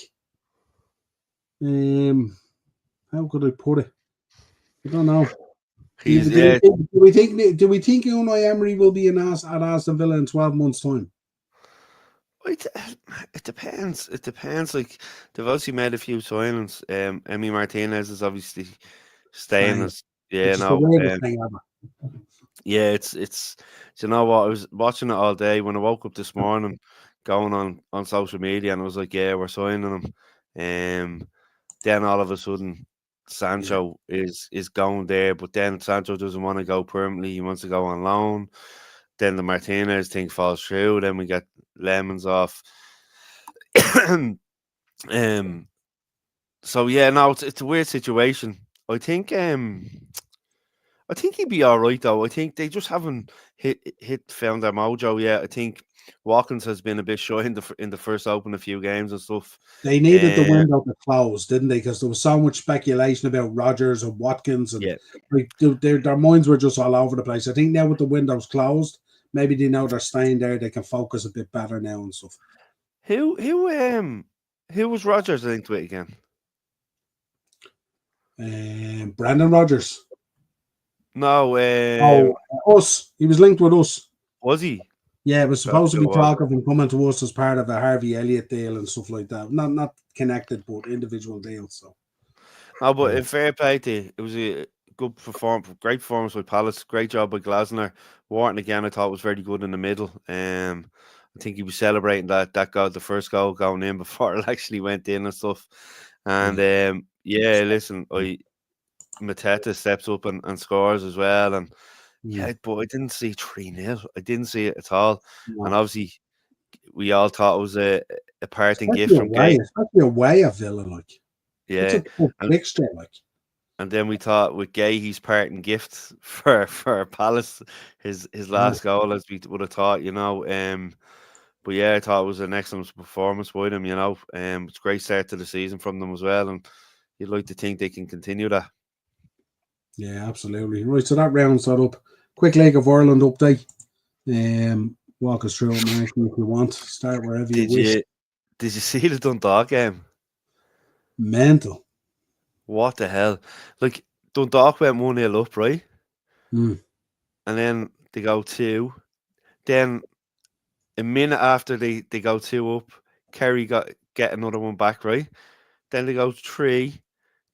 how could I put it? I don't know. He's Do we think Unai Emery will be at Aston Villa in 12 months' time? It, it depends. It depends. Like they've obviously made a few signings. Emi Martinez is obviously staying Staying, as which is the no. weirdest thing ever. Yeah, it's you know what, I was watching it all day when I woke up this morning, going on social media, and I was like, yeah, we're signing him. Then all of a sudden, Yeah. Sancho is going there, but then Sancho doesn't want to go permanently. He wants to go on loan. Then the Martinez thing falls through. Then we get Lemons off. um. So yeah, no, it's a weird situation. I think I think he'd be all right though. I think they just haven't found their mojo yet. I think Watkins has been a bit shy in the first open a few games and stuff. They needed the Uh, window to close, didn't they? Because there was so much speculation about Rodgers and Watkins, and yeah. like their minds were just all over the place. I think now with the windows closed, maybe they know they're staying there. They can focus a bit better now and stuff. Who was Rogers linked with again? Brandon Rodgers. No, Oh, us. He was linked with us. was he? Yeah, it was That's supposed to who be it was. talk of him coming to us as part of a Harvey Elliott deal and stuff like that. Not connected, but individual deals. So. No, but Yeah. in fair play to you, it was a great performance with Palace. Great job by Glasner. Wharton again, I thought was very good in the middle. I think he was celebrating that goal, the first goal going in before it actually went in and stuff. And yeah, listen, Mateta steps up and scores as well. And yeah, but I didn't see 3-0. I didn't see it at all. And No. obviously, we all thought it was a parting gift Especially from Gay. away at Villa, like. It's Yeah. a tough fixture, like. And then we thought with Gay, he's parting gift for Palace, his last goal, as we would have thought, you know. But yeah, I thought it was an excellent performance by them, you know. It's a great start to the season from them as well, and you'd like to think they can continue that. Yeah, absolutely. Right, so that rounds that up. Quick League of Ireland update. Walk us through it, Mark, if you want. Start wherever you wish. Did you see the Dundalk game? Mental. What the hell? Like Dundalk went 1-0 up, right? Mm. And then they go 2. Then a minute after they go 2 up, Kerry get another one back, right? Then they go 3.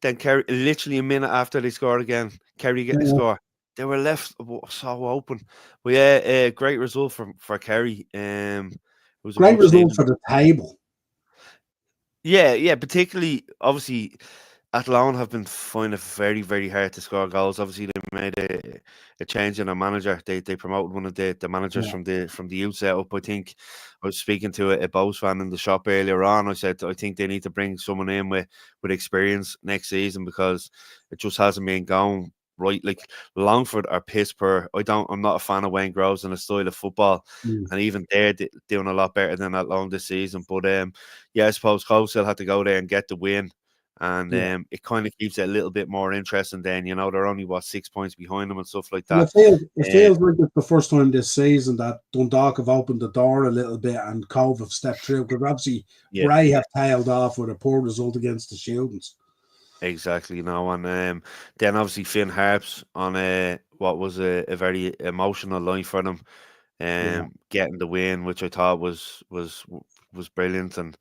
Then Kerry, literally a minute after they score again, Kerry get the score. They were left so open. But yeah, great result for Kerry. It was a Great much result needed. for the table. Yeah, particularly obviously Athlone have been finding it very, very hard to score goals. Obviously, they made a change in their manager. They promoted one of the managers from the youth setup. I think I was speaking to a Bows fan in the shop earlier on. I said I think they need to bring someone in with experience next season because it just hasn't been going right. Like Longford or Pittsburgh, I'm not a fan of Wayne Groves and the style of football, and even they're doing a lot better than Athlone this season. But yeah, I suppose Cole still had to go there and get the win. And it kind of keeps it a little bit more interesting. Then they're only 6 points behind them and stuff like that. It feels like it's the first time this season that Dundalk have opened the door a little bit and Cove have stepped through because obviously Bray have tailed off with a poor result against the Shieldens. Exactly, and then obviously Finn Harps on what was a very emotional line for them, getting the win, which I thought was brilliant, and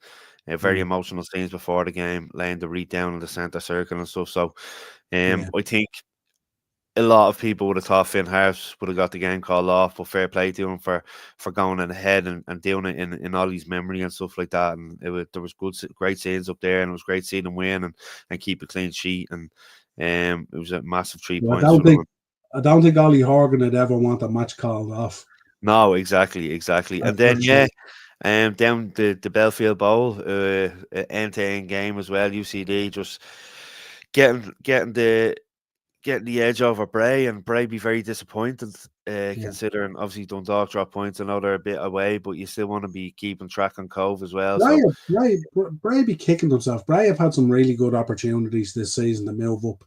very emotional scenes before the game, laying the wreath down in the centre circle and stuff. So I think a lot of people would have thought Finn Harps would have got the game called off, but fair play to him for going ahead and doing it in Ollie's memory and stuff like that. And there was great scenes up there, and it was great seeing him win and keep a clean sheet. And it was a massive 3 points. I don't think Ollie Horgan would ever want a match called off. No, exactly. And then down the Belfield Bowl, end-to-end game as well. UCD just getting the edge over Bray, and Bray be very disappointed, considering obviously Dundalk drop points. I know they're a bit away, but you still want to be keeping track on Cove as well. Bray be kicking themselves. Bray have had some really good opportunities this season to move up,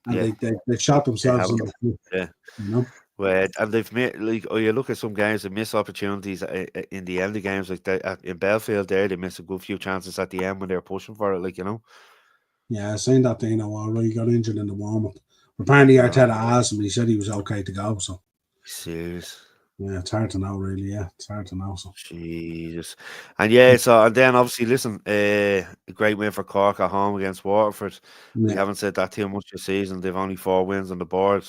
and they've shot themselves in the foot. Yeah, you know. Well, and they've made you look at some games, they miss opportunities in the end of games, like in Belfield. There, they missed a good few chances at the end when they were pushing for it. Yeah, saying that they already got injured in the warm up. Apparently, Arteta asked him. He said he was okay to go. So, serious. Yeah, it's hard to know, really. Yeah, it's hard to know. So, Jesus, and and then obviously, listen, a great win for Cork at home against Waterford. We haven't said that too much this season. They've only 4 wins on the board.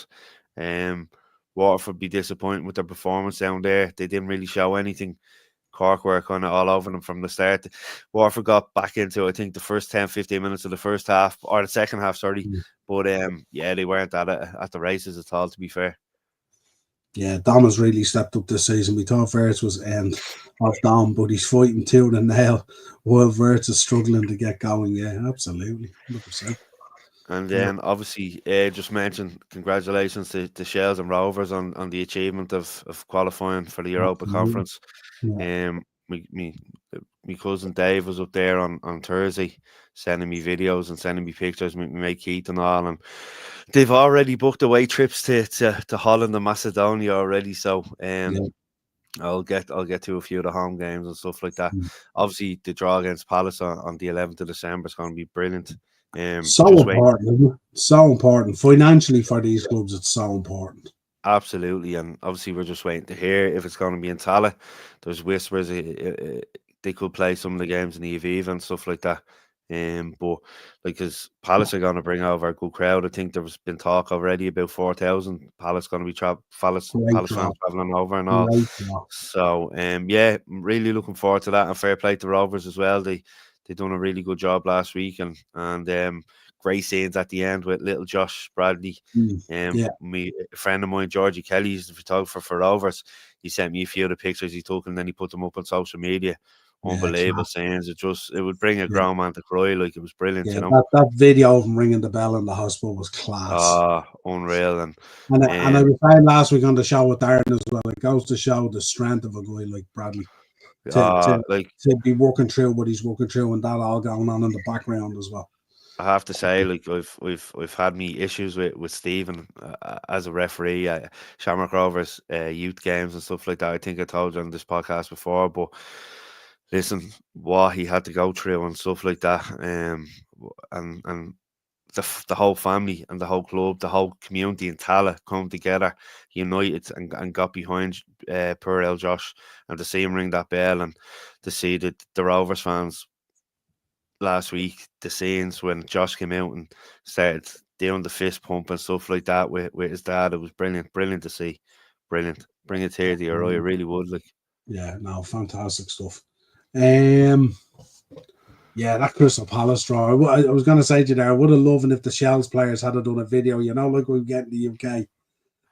Waterford be disappointed with their performance down there. They didn't really show anything. Cork were kind of all over them from the start. Waterford got back into, I think, the first 10-15 minutes of the first half, or the second half, sorry. But they weren't at the races at all, to be fair. Yeah, Dom has really stepped up this season. We thought Verts was end of Dom, but he's fighting tooth and nail while Verts is struggling to get going. Yeah, absolutely. 100%. And then obviously, just mentioned congratulations to Shells and Rovers on the achievement of qualifying for the Europa Conference. My cousin Dave was up there on Thursday, sending me videos and sending me pictures. My mate Keith and all, and they've already booked away trips to Holland and Macedonia already. So I'll get to a few of the home games and stuff like that. Obviously, the draw against Palace on the 11th of December is going to be brilliant. So important, isn't it? So important financially for these clubs. It's so important. Absolutely, and obviously we're just waiting to hear if it's going to be in Tallaght. There's whispers they could play some of the games in the Aviva and stuff like that. But because Palace are going to bring over a good crowd, I think there's been talk already about 4,000. Palace going to be Palace fans traveling over and all. So I'm really looking forward to that, and fair play to Rovers as well. They done a really good job last week, and great scenes at the end with little Josh Bradley. Me, a friend of mine, Georgie Kelly, is the photographer for Rovers. He sent me a few of the pictures he took, and then he put them up on social media. Unbelievable scenes. It would bring a grown man to cry. Like, it was brilliant. That video of him ringing the bell in the hospital was class. Unreal. And I was saying last week on the show with Darren as well, it goes to show the strength of a guy like Bradley. To be working through what he's working through, and that all going on in the background as well. I have to say, like, we've had me issues with Stephen as a referee at Shamrock Rovers youth games and stuff like that. I think I told you on this podcast before, but listen, what he had to go through and stuff like that, and the whole family and the whole club, the whole community in Tallaght come together, united, and got behind poor El Josh, and to see him ring that bell, and to see the Rovers fans last week, the scenes when Josh came out and started doing the fist pump and stuff like that with his dad, it was brilliant to see. Brilliant. Bring a tear to your eye, it really would. Fantastic stuff. That Crystal Palace draw. I was going to say to you there, I would have loved if the Shells players had done a video, like we get in the UK,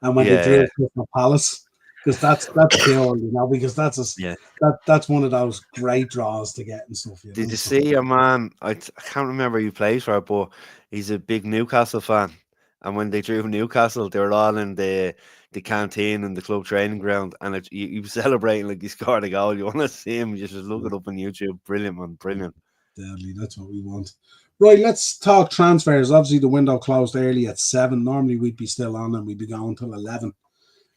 and when they drew Crystal Palace, because that's cool, because that's one of those great draws to get and stuff. Did you see your man? I can't remember who plays for it, but he's a big Newcastle fan, and when they drew Newcastle, they were all in the canteen and the club training ground, and he was celebrating like he scored a goal. You want to see him? You just look it up on YouTube. Brilliant, man, brilliant. Deadly, that's what we want. Right, let's talk transfers. Obviously, the window closed early at 7. Normally, we'd be still on and we'd be going till 11.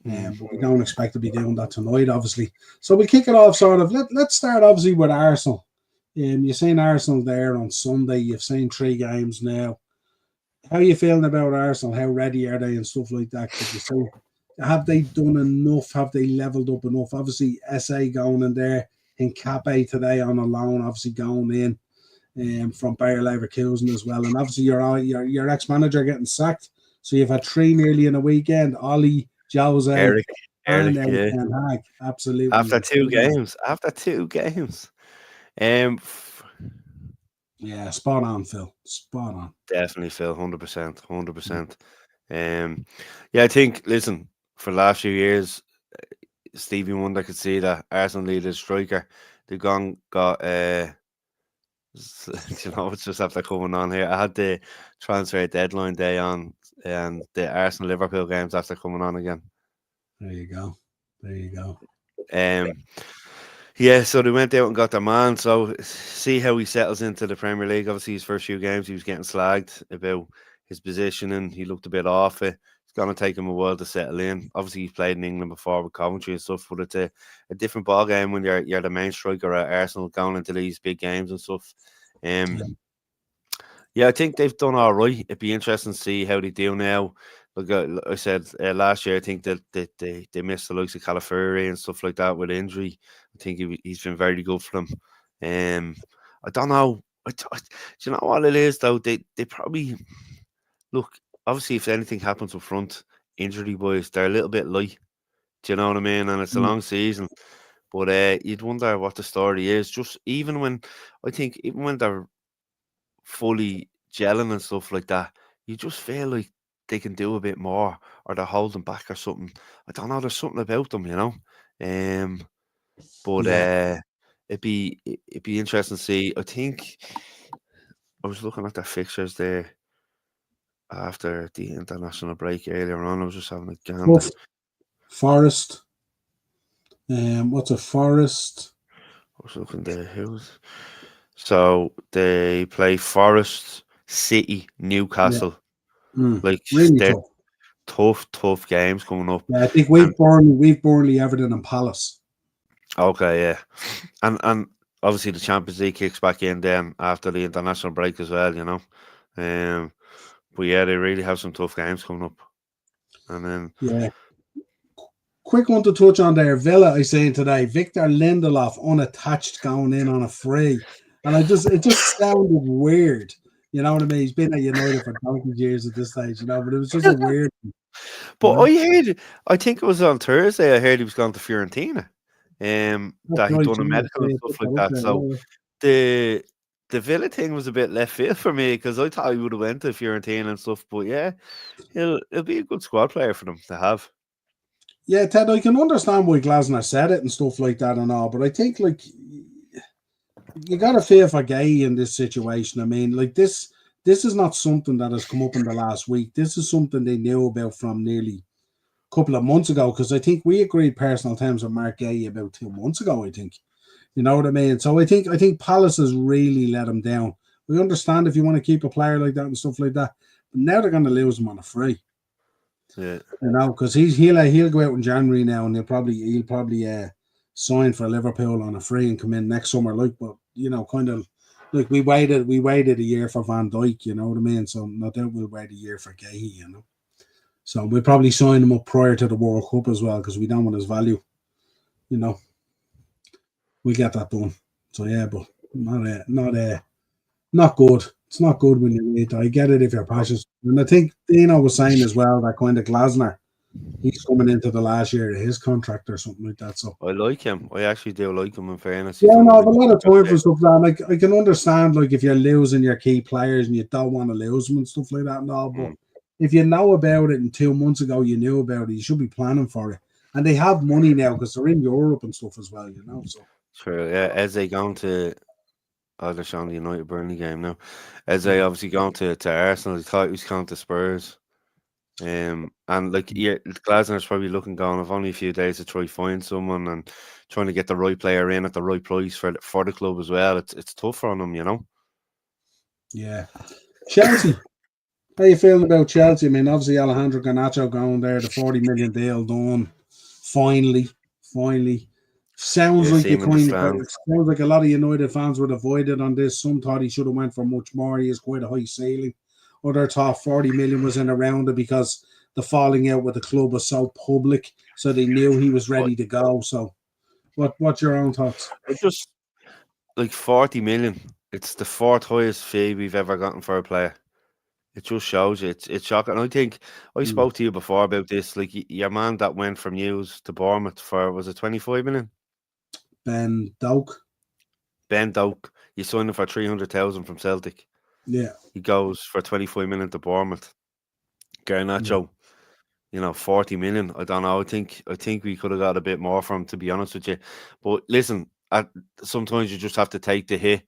But we don't expect to be doing that tonight, obviously. So we kick it off sort of. Let's start, obviously, with Arsenal. You've seen Arsenal there on Sunday. You've seen 3 games now. How are you feeling about Arsenal? How ready are they and stuff like that? Could you say, have they done enough? Have they leveled up enough? Obviously, SA going in there, Hincapié today on a loan, obviously going in from Bayer Leverkusen as well. And obviously your ex-manager getting sacked. So you've had 3 nearly in a weekend. Ollie, Jose, and Eric, now yeah. Ten Hag. Absolutely. After 2 games. F- Yeah, spot on, Phil. Spot on. Definitely, Phil, 100%, 100%. Yeah, I think, listen, for the last few years, Stevie Wonder could see that Arsenal needed a striker. They've got it's just after coming on here. I had the transfer deadline day on, and the Arsenal Liverpool games after coming on again. There you go. There you go. Yeah, so they went out and got their man. So see how he settles into the Premier League. Obviously, his first few games, he was getting slagged about his positioning. He looked a bit off it. It's going to take him a while to settle in. Obviously, he's played in England before with Coventry and stuff, but it's a different ball game when you're the main striker at Arsenal going into these big games and stuff. Yeah, I think they've done all right. It'd be interesting to see how they do now. Like I said last year, I think that they missed the likes of Calafiori and stuff like that with injury. I think he's been very good for them. I don't know. Do you know what it is though? They probably look. Obviously, if anything happens up front, injury wise, they're a little bit light. Do you know what I mean? And it's a long season, but you'd wonder what the story is. Just even when they're fully gelling and stuff like that, you just feel like they can do a bit more, or they're holding back or something. I don't know. There's something about them, you know. But it'd be interesting to see. I think I was looking at their fixtures there after the international break earlier on. I was just having a gander. Forest. What's a Forest? I was looking there. So they play Forest, City, Newcastle. Like really tough games coming up. Yeah, I think we've Burnley, Everton, and Palace. Okay, yeah, and obviously the Champions League kicks back in then after the international break as well, you know. But yeah, they really have some tough games coming up, and then quick one to touch on there. Villa, I saying today, Victor Lindelof unattached going in on a free, and it just sounded weird. You know what I mean? He's been at United for donkey years at this stage, you know, but it was just a weird. But I think it was on Thursday. I heard he was going to Fiorentina. That he'd done a medical and stuff like that. So the Villa thing was a bit left field for me because I thought he would have went to Fiorentina and stuff. But yeah, he'll be a good squad player for them to have. Yeah, Ted, I can understand why Glasner said it and stuff like that and all, but I think like you got to fear for Gay in this situation. I mean, like this is not something that has come up in the last week. This is something they knew about from nearly a couple of months ago, because I think we agreed personal terms with Mark Gay about 2 months ago, I think. You know what I mean? So I think Palace has really let him down. We understand if you want to keep a player like that and stuff like that, but now they're going to lose him on a free. Yeah, you know, because he'll go out in January now, and he'll probably sign for Liverpool on a free and come in next summer. Like, but you know, kind of like we waited a year for Van Dijk. You know what I mean? So no doubt we'll wait a year for Gahey. You know, so we'll probably sign him up prior to the World Cup as well, because we don't want his value. You know, we get that done. So yeah, but not good. It's not good when you wait. I get it if you're passionate. And I think Dino was saying as well that kind of Glasner, he's coming into the last year of his contract or something like that. So I like him. I actually do like him, in fairness. Yeah, no, I have a lot of time for stuff like that. Like, I can understand, like, if you're losing your key players and you don't want to lose them and stuff like that and all, but if you know about it and 2 months ago you knew about it, you should be planning for it. And they have money now because they're in Europe and stuff as well, you know. So true, yeah. As they going to they're showing the United Burnley game now. As they obviously going to Arsenal, they thought he was going to Spurs. And like Glasner's probably looking going, I've only a few days to try find someone and trying to get the right player in at the right price for the club as well. It's tough on them, you know. Yeah. Chelsea. How you feeling about Chelsea? I mean, obviously Alejandro Garnacho going there, the 40 million deal done. Finally. Sounds like a lot of United fans would avoid it on this. Some thought he should have went for much more. He has quite a high ceiling. Other thought 40 million was in around it because the falling out with the club was so public, so they knew he was ready to go. So What's your own thoughts? It's just like 40 million. It's the fourth highest fee we've ever gotten for a player. It just shows you. It's shocking. I think I Mm. spoke to you before about this. Like your man that went from News to Bournemouth for, was it 25 million? Ben Doak. Ben Doak. You signed him for 300,000 from Celtic. Yeah. He goes for 25 million to Bournemouth. Yeah. Garnacho, 40 million. I don't know. I think we could have got a bit more from him, to be honest with you. But listen, sometimes you just have to take the hit.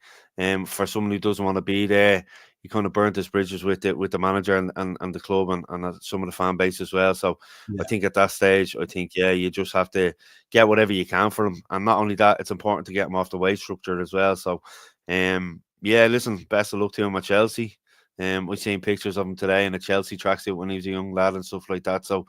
For someone who doesn't want to be there, he kind of burnt his bridges with the manager and the club and some of the fan base as well. So I Yeah. think at that stage, I think you just have to get whatever you can for him. And not only that, it's important to get him off the wage structure as well. So listen, best of luck to him at Chelsea. We've seen pictures of him today in a Chelsea tracksuit when he was a young lad and stuff like that. So,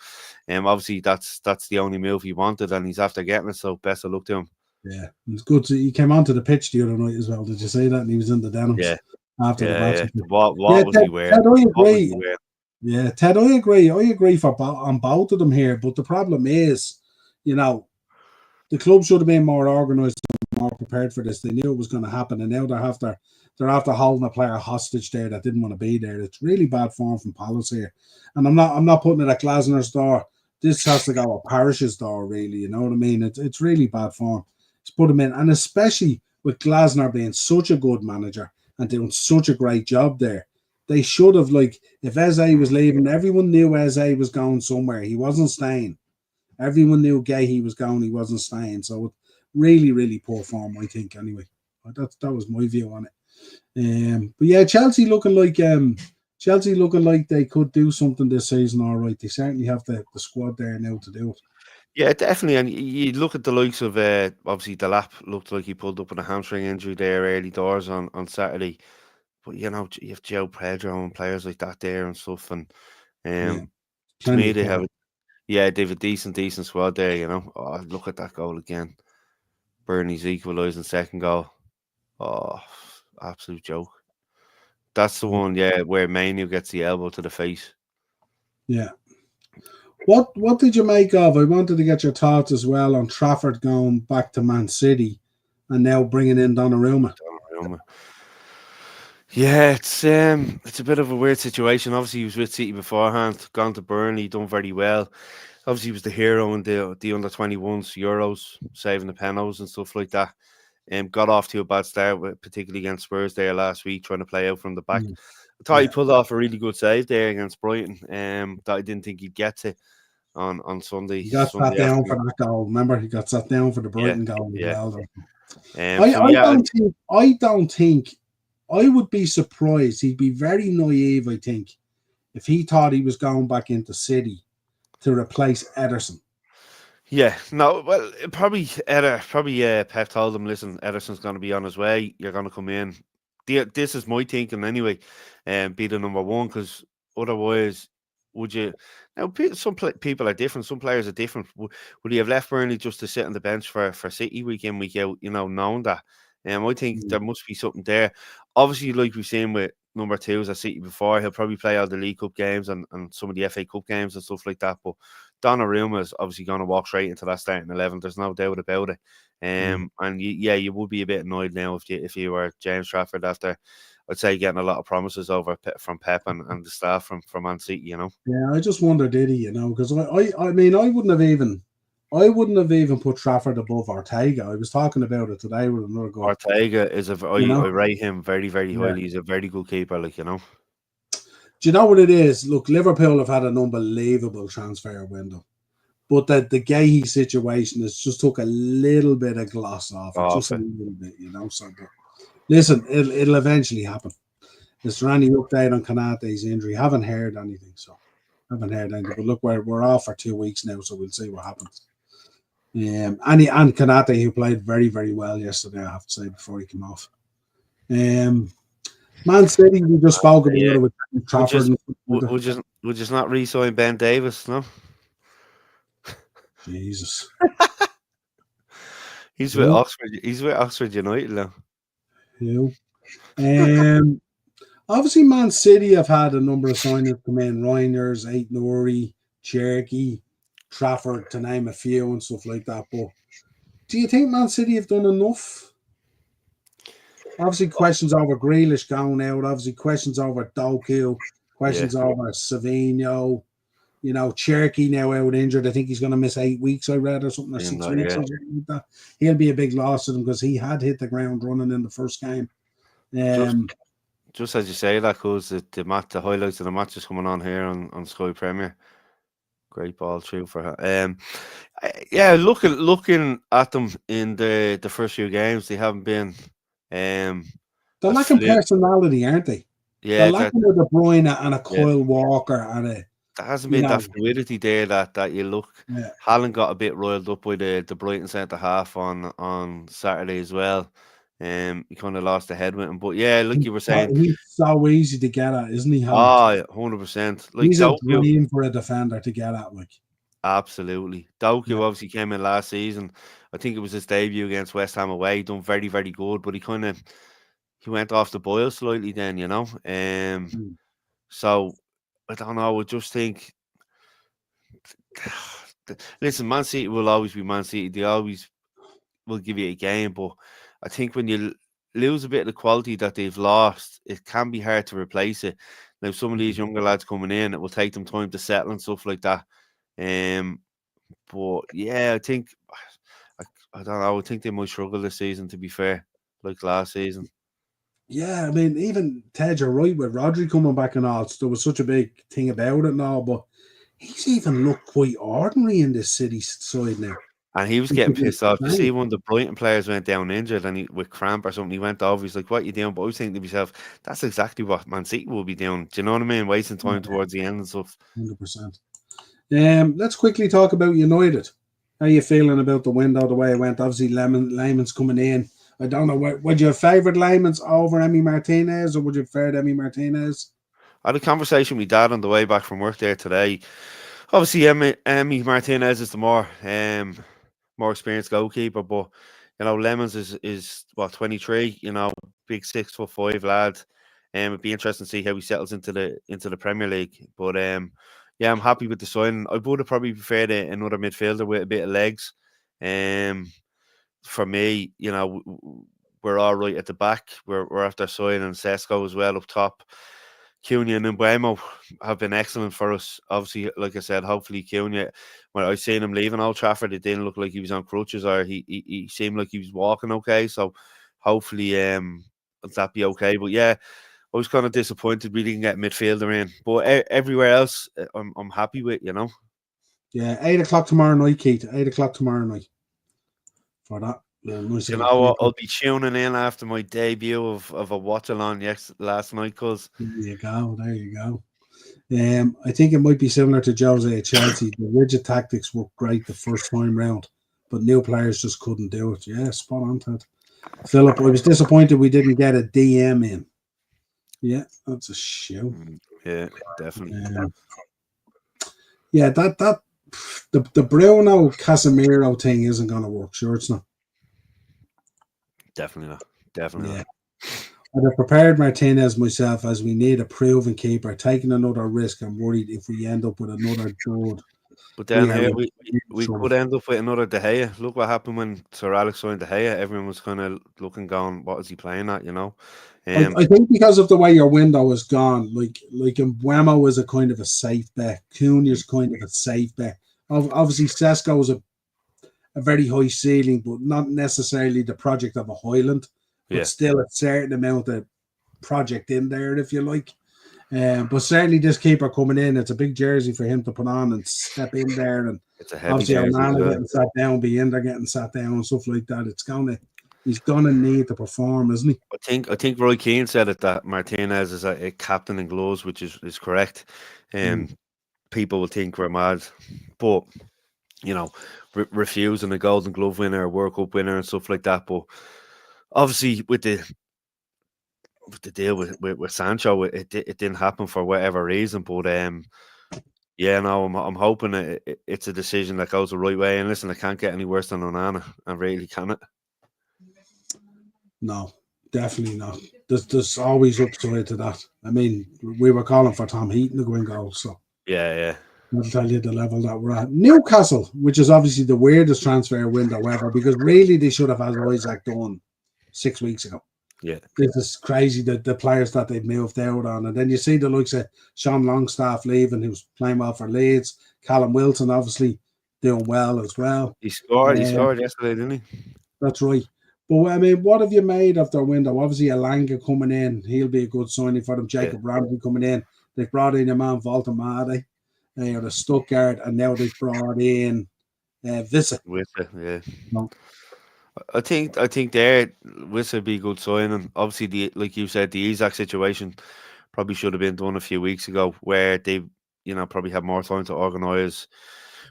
obviously that's the only move he wanted, and he's after getting it. So, best of luck to him. Yeah. It's good. He came onto the pitch the other night as well. Did you see that? And he was in the denims Yeah, after the match. yeah. What Yeah, was he wearing? Ted, I What was agree. he wearing? Yeah, Ted, I agree. I agree on both of them here. But the problem is, the club should have been more organised and more prepared for this. They knew it was going to happen, and now they're after holding a player hostage there that didn't want to be there. It's really bad form from Palace here, and I'm not putting it at Glasner's door. This has to go at Parish's door, really. You know what I mean? It's really bad form. It's put him in, and especially with Glasner being such a good manager and doing such a great job there. They should have, like, if Eze was leaving, everyone knew Eze was going somewhere. He wasn't staying. Everyone knew Gahey was going, he wasn't staying. So really, really poor form, I think, anyway. That was my view on it. But yeah, Chelsea looking like they could do something this season, all right. They certainly have the squad there now to do it. Yeah, definitely. And you look at the likes of obviously the lap looked like he pulled up with a hamstring injury there early doors on Saturday. But you have Joe Pedro and players like that there and stuff. And Yeah, to plenty me, of they quality. have a decent squad there. Oh, look at that goal again. Bernie's equalising second goal. Oh, absolute joke. That's the one, where Manu gets the elbow to the face. Yeah. What did you make of? I wanted to get your thoughts as well on Trafford going back to Man City and now bringing in Donnarumma. Yeah, it's a bit of a weird situation. Obviously, he was with City beforehand, gone to Burnley, done very well. Obviously, he was the hero in the under 21s Euros, saving the penalties and stuff like that. Got off to a bad start, particularly against Spurs there last week, trying to play out from the back. I thought he pulled off a really good save there against Brighton. That I didn't think he'd get to on Sunday. He got Sunday sat down afternoon. for that goal. Remember, he got sat down for the Brighton goal as well. I don't think. I would be surprised. He'd be very naive, I think, if he thought he was going back into City to replace Ederson. Yeah, no, well, probably Pep told him, listen, Ederson's going to be on his way. You're going to come in. This is my thinking anyway, be the number one, because otherwise, would you? Now, people are different. Some players are different. Would he have left Burnley just to sit on the bench for City week in, week out, knowing that? I think there must be something there. Obviously, like we've seen with number twos at City before, he'll probably play all the League Cup games and some of the FA Cup games and stuff like that, but Donnarumma is obviously going to walk straight into that starting 11. There's no doubt about it. And you would be a bit annoyed now if you were James Trafford after, I'd say, getting a lot of promises over from Pep and the staff from Man City. Yeah, I just wonder, did he? Because I mean, I wouldn't have even put Trafford above Ortega. I was talking about it today with another guy. Ortega is I rate him very, very highly. He's a very good keeper, Do you know what it is? Look, Liverpool have had an unbelievable transfer window, but the Gahey situation has just took a little bit of gloss off it, just a little bit, So, but listen, it'll eventually happen. Is there any update on Konate's injury? Haven't heard anything, But look, we're off for 2 weeks now, so we'll see what happens. And Konate, who played very, very well yesterday, I have to say, before he came off. Man City, we just spoke about it with Trafford. Would just not re-sign Ben Davis, no? Jesus. He's with Oxford. He's with Oxford United now. Obviously, Man City have had a number of signings come in: Reiners, Ait-Nouri, Cherky, Trafford, to name a few, and stuff like that. But Do you think Man City have done enough? Obviously, questions over Grealish going out. Obviously, questions over Doku. Yeah, Questions over Savinho. You know, Cherky now out injured. I think he's going to miss 8 weeks, I read, or something, or in 6 weeks. that, Or something like that. He'll be a big loss to them because he had hit the ground running in the first game. yeah. Just as you say that, because the highlights of the match is coming on here on Sky Premier. Great ball through for her. Yeah, looking at them in the first few games, they haven't been They're as lacking fluid. personality, aren't they? They're Yeah, lacking a De Bruyne and a yeah, Kyle Walker and a, there hasn't you been that know, fluidity there that you look. yeah. Haaland got a bit roiled up by the Brighton centre half on Saturday as well. He kind of lost the head with him, but yeah, like you were saying, He's so easy to get at, isn't he, Haaland? 100%. Like He's a Doku, dream for a defender to get at, like. absolutely. Doku Yeah. obviously came in last season. I think it was his debut against West Ham away. Done very, very good, but he went off the boil slightly then, you know. Mm. So I don't know. I just think, listen, Man City will always be Man City. They always will give you a game, but I think when you lose a bit of the quality that they've lost, it can be hard to replace it. Now, some of these younger lads coming in, it will take them time to settle and stuff like that. But yeah, I think I don't know. I think they might struggle this season. To be fair, like last season. Yeah, I mean, even Ted, you're right with Rodri coming back and all. There was such a big thing about it now, but he's even looked quite ordinary in this City side now. And he was getting pissed off. You see, one of the Brighton players went down injured and with cramp or something. He went off. He's like, "What are you doing?" But I was thinking to myself, that's exactly what Man City will be doing. Do you know what I mean? Wasting time towards the end and stuff. 100%. Let's quickly talk about United. How you feeling about the window, the way it went? Obviously, Lehman's coming in. I don't know. Would you have favoured Lehman's over Emi Martinez, or would you have favoured Emi Martinez? I had a conversation with Dad on the way back from work there today. Obviously, Emi Martinez is the more experienced goalkeeper, but you know, Lemons is what 23. You know, big 6'5" lad. It'd be interesting to see how he settles into the Premier League. But yeah, I'm happy with the signing. I would have probably preferred another midfielder with a bit of legs. For me, you know, we're all right at the back. We're after signing Sesko as well up top. Cunha and Mbuemo have been excellent for us. Obviously, like I said, hopefully Cunha, when I seen him leaving Old Trafford, it didn't look like he was on crutches or he seemed like he was walking okay. So hopefully that be okay. But yeah, I was kind of disappointed we didn't get midfielder in. But everywhere else, I'm happy with, you know. Yeah, 8 o'clock tomorrow night, Keith. 8 o'clock tomorrow night for that. Yeah, You know what? I'll be tuning in after my debut of a watch along last night, cause there you go. There you go. I think it might be similar to Jose at Chelsea. The rigid tactics worked great the first time round, but new players just couldn't do it. Yeah, spot on, Ted. Philip, I was disappointed we didn't get a DM in. Yeah, that's a show. Yeah, definitely. Yeah, that the Bruno Casemiro thing isn't going to work. Sure, it's not. Definitely not. Definitely not. I'd have prepared Martinez myself as we need a proven keeper. Taking another risk, I'm worried if we end up with another Jord. But then we could end up with another De Gea. Look what happened when Sir Alex signed De Gea. Everyone was kind of looking, going, "What is he playing at?" You know. I think because of the way your window is gone, like Mbuemo is a kind of a safe bet. Cunha is kind of a safe bet. Obviously, Sesko is a very high ceiling, but not necessarily the project of a Highland, but still a certain amount of project in there, if you like. But certainly this keeper coming in, it's a big jersey for him to put on and step in there. And it's a heavy jersey. Getting sat down, they're getting sat down and stuff like that. He's gonna need to perform, isn't he? I think Roy Keane said it that Martinez is a captain in gloves, which is correct. People will think we're mad, but you know, refusing a Golden Glove winner, a World Cup winner, and stuff like that. But obviously, with the deal with Sancho, it didn't happen for whatever reason. But yeah, no, I'm hoping it's a decision that goes the right way. And listen, it can't get any worse than Onana, and really can it? No, definitely not. There's always upside to that. I mean, we were calling for Tom Heaton to go in goal, so yeah. I'll tell you the level that we're at. Newcastle, which is obviously the weirdest transfer window ever, because really they should have had Isaac done 6 weeks ago. Yeah. This is crazy, the players that they've moved out on. And then you see the likes of Sean Longstaff leaving, who's playing well for Leeds. Callum Wilson, obviously, doing well as well. He scored yesterday, didn't he? That's right. But I mean, what have you made of their window? Obviously, Alanga coming in, he'll be a good signing for them. Jacob Ramsey coming in. They've brought in your man Voltamade, out of Stuttgart, and now they've brought in Vissa. Yeah. No. I think there Wissa be a good signing. Obviously, like you said, the Isaac situation probably should have been done a few weeks ago, where they, probably had more time to organise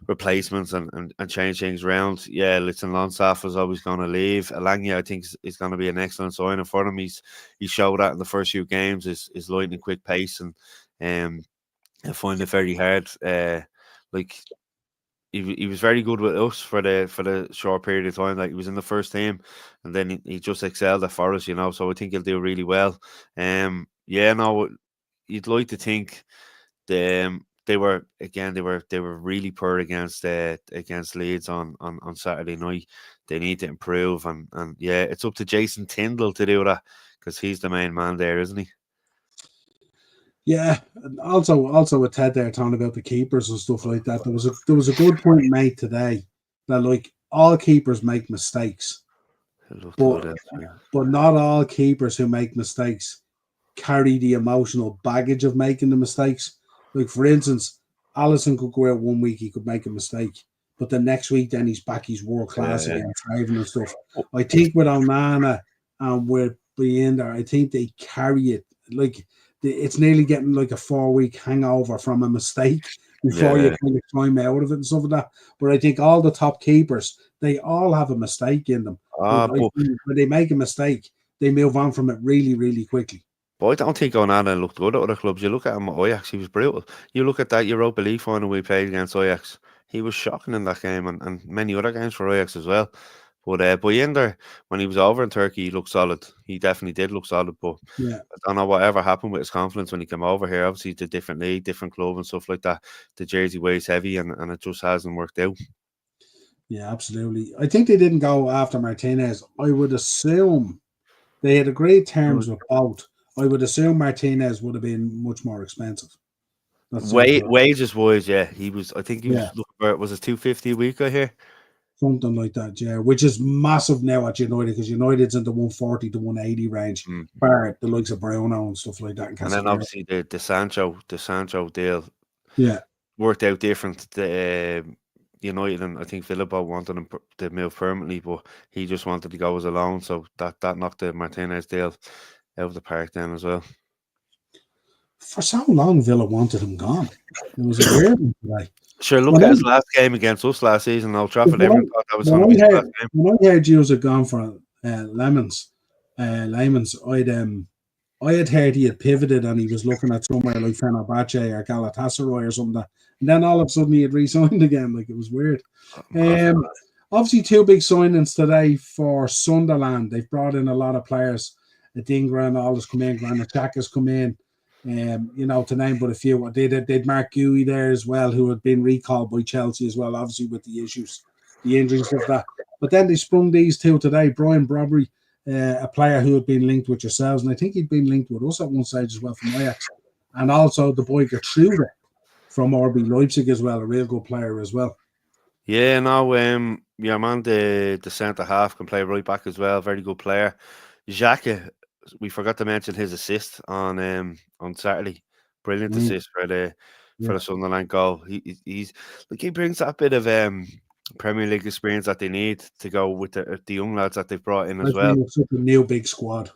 replacements and change things around. Yeah, Litson Longstaff is always going to leave. Alanga, I think, is going to be an excellent signing for them. He showed that in the first few games, is lightning quick pace, and I find it very hard. Like, he was very good with us for the short period of time. Like, he was in the first team, and then he just excelled at Forest, So I think he'll do really well. You'd like to think they were really poor against Leeds on Saturday night. They need to improve, and it's up to Jason Tyndall to do that, because he's the main man there, isn't he? Yeah, and also with Ted there talking about the keepers and stuff like that. There was a good point made today that, like, all keepers make mistakes, but not all keepers who make mistakes carry the emotional baggage of making the mistakes. Like, for instance, Allison could go out 1 week, he could make a mistake, but the next week then he's back, he's world class again, thriving and stuff. I think with Onana and with Binder, I think they carry it like it's nearly getting like a 4 week hangover from a mistake before you kind of climb out of it and stuff like that. But I think all the top keepers, they all have a mistake in them. But when they make a mistake, they move on from it really, really quickly. But I don't think Onana looked good at other clubs. You look at him at Ajax, he was brutal. You look at that Europa League final we played against Ajax, he was shocking in that game, and many other games for Ajax as well. But Binder, when he was over in Turkey, he looked solid. He definitely did look solid. But I don't know whatever happened with his confidence when he came over here. Obviously, it's a different league, different club and stuff like that. The jersey weighs heavy, and it just hasn't worked out. Yeah, absolutely. I think they didn't go after Martinez. I would assume they had agreed terms with both. I would assume Martinez would have been much more expensive. Wages wise, yeah, he was. I think he was looking for, was it 250 a week? I hear something like that, yeah, which is massive now at United, because United's in the 140 to 180 range, bar the likes of Bruno and stuff like that. And then obviously the Sancho deal, worked out different. United, and I think Philippo wanted him to move permanently, but he just wanted to go as a loan, so that knocked the Martinez deal out of the park then as well. For so long, Villa wanted him gone. It was a weird one today. Sure, look at his last game against us last season, Old Trafford. Everyone thought that was going to be his last game. When I heard you had gone for Lemons, I had heard he had pivoted and he was looking at somewhere like Fenerbahce or Galatasaray or something. And then all of a sudden he had re-signed again. Like, it was weird. Obviously, two big signings today for Sunderland. They've brought in a lot of players. Adingra and all has come in. Granit Xhaka's come in. To name but a few. They'd Mark Guehi there as well, who had been recalled by Chelsea as well, obviously with the issues, the injuries of that. But then they sprung these two today. Brian Brobry, a player who had been linked with yourselves, and I think he'd been linked with us at one stage as well from Ajax. And also the boy Gertrude from RB Leipzig as well, a real good player as well. Yeah, no, your man, the centre half, can play right back as well. Very good player. Xhaka, we forgot to mention his assist on Saturday. Brilliant assist for the Sunderland goal. He brings that bit of Premier League experience that they need to go with the young lads that they've brought in as well. It's a new big squad.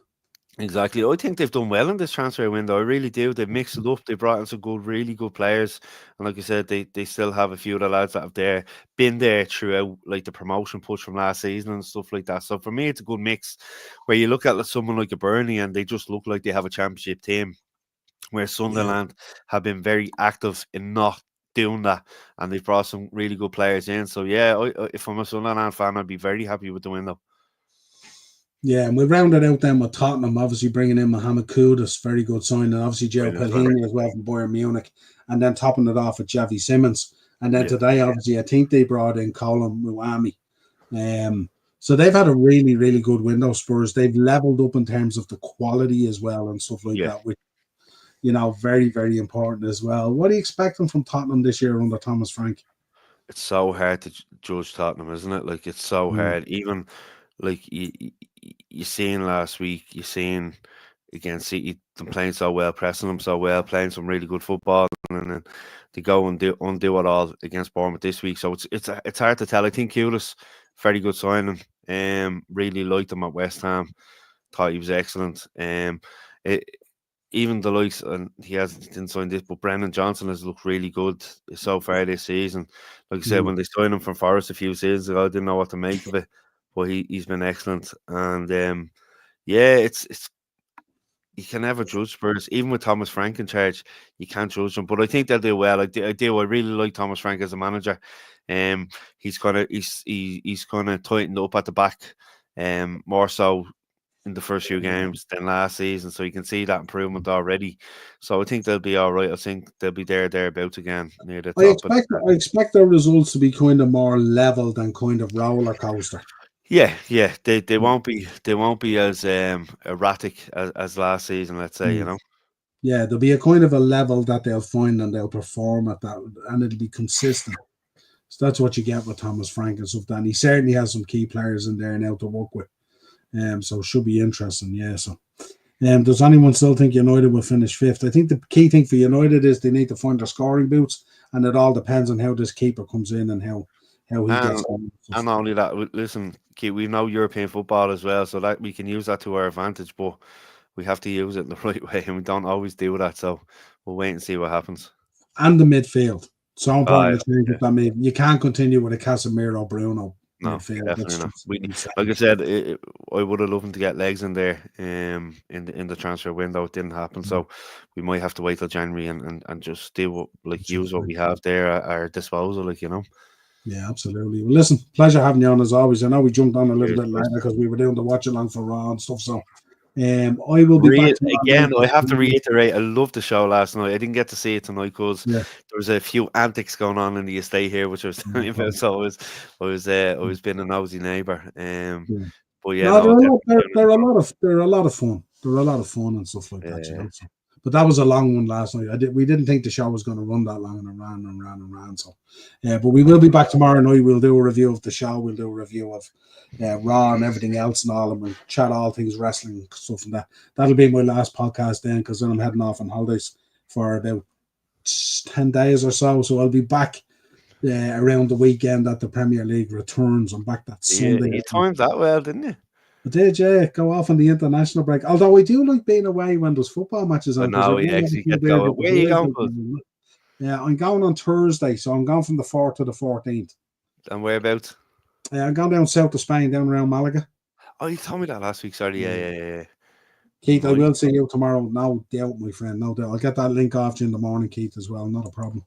Exactly. I think they've done well in this transfer window. I really do. They've mixed it up. They brought in some really good players. And like I said, they still have a few of the lads that have been there throughout, like the promotion push from last season and stuff like that. So for me, it's a good mix where you look at someone like a Burnley and they just look like they have a championship team, where Sunderland have been very active in not doing that, and they've brought some really good players in. So yeah, if I'm a Sunderland fan, I'd be very happy with the window. Yeah, and we rounded out then with Tottenham, obviously bringing in Mohamed Kudus, very good sign, and obviously Joe Brilliant, man. Pellegrini as well from Bayern Munich, and then topping it off with Javi Simmons. And then Yeah. today, obviously, I think they brought in Colin Muami. So they've had a really, really good window, Spurs. They've leveled up in terms of the quality as well and stuff like Yeah. that, which, very, very important as well. What are you expecting from Tottenham this year under Thomas Frank? It's so hard to judge Tottenham, isn't it? Like, it's so hard. Even like you seen last week, you seen against City them playing so well, pressing them so well, playing some really good football, and then they go and undo it all against Bournemouth this week. So it's hard to tell. I think Kudus, very good signing. Really liked him at West Ham. Thought he was excellent. Even the likes, and didn't sign this, but Brennan Johnson has looked really good so far this season. Like I said, when they signed him from Forest a few seasons ago, I didn't know what to make of it, but he's been excellent. And it's you can never judge Spurs, even with Thomas Frank in charge. You can't judge them, but I think they'll do well. I do. I really like Thomas Frank as a manager. He's kind of tightened up at the back, more so in the first few games than last season, so you can see that improvement already. So I think they'll be all right. I think they'll be thereabouts again near the top. I expect their results to be kind of more level than kind of roller coaster. Yeah. They won't be as erratic as last season. Let's say, Yeah, there'll be a kind of a level that they'll find and they'll perform at that, and it'll be consistent. So that's what you get with Thomas Frank and stuff. And he certainly has some key players in there now to work with. So it should be interesting. Yeah. So, does anyone still think United will finish fifth? I think the key thing for United is they need to find their scoring boots, and it all depends on how this keeper comes in and how he gets on. And not only that, listen, we know European football as well, so that we can use that to our advantage, but we have to use it in the right way, and we don't always do that. So we'll wait and see what happens. And the midfield. So important to change with that. You can't continue with a Casemiro Bruno. No, definitely not. Like I said, I would have loved to get legs in there in the transfer window. It didn't happen, so we might have to wait till January and just do use what we have there at our disposal, Yeah, absolutely. Well, listen, pleasure having you on as always. I know we jumped on a little bit later because we were doing the watch along for Raw and stuff. So I will be back again. I have to reiterate, I loved the show last night. I didn't get to see it tonight because there was a few antics going on in the estate here, which I was telling you about. So I was being a nosy neighbour. But yeah, they're a lot of fun. They're a lot of fun and stuff like that. So. But that was a long one last night. We didn't think the show was going to run that long, and it ran. So, but we will be back tomorrow night. We'll do a review of the show. We'll do a review of Raw and everything else and all, and we'll chat all things wrestling stuff and that. That'll be my last podcast then, because then I'm heading off on holidays for about 10 days or so. So I'll be back around the weekend that the Premier League returns. I'm back that Sunday. You timed that well, didn't you? I did, yeah. Go off on the international break. Although I do like being away when there's football matches on. No, you actually get going. Where are you going? Yeah, I'm going on Thursday, so I'm going from the 4th to the 14th. And whereabouts? I'm going down south of Spain, down around Malaga. Oh, you told me that last week. Sorry, yeah. Keith, I will see you tomorrow. No doubt, my friend. No doubt. I'll get that link off to you in the morning, Keith, as well. Not a problem.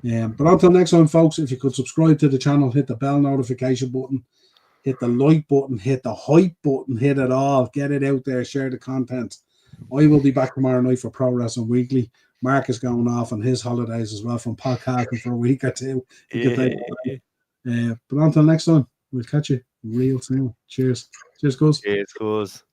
But until next time, folks, if you could subscribe to the channel, hit the bell notification button, hit the like button, hit the hype button, hit it all, get it out there, share the content. I will be back tomorrow night for Pro Wrestling Weekly. Mark is going off on his holidays as well from podcasting for a week or two. But until next time, we'll catch you real soon. Cheers. Cheers, guys. Cheers, guys.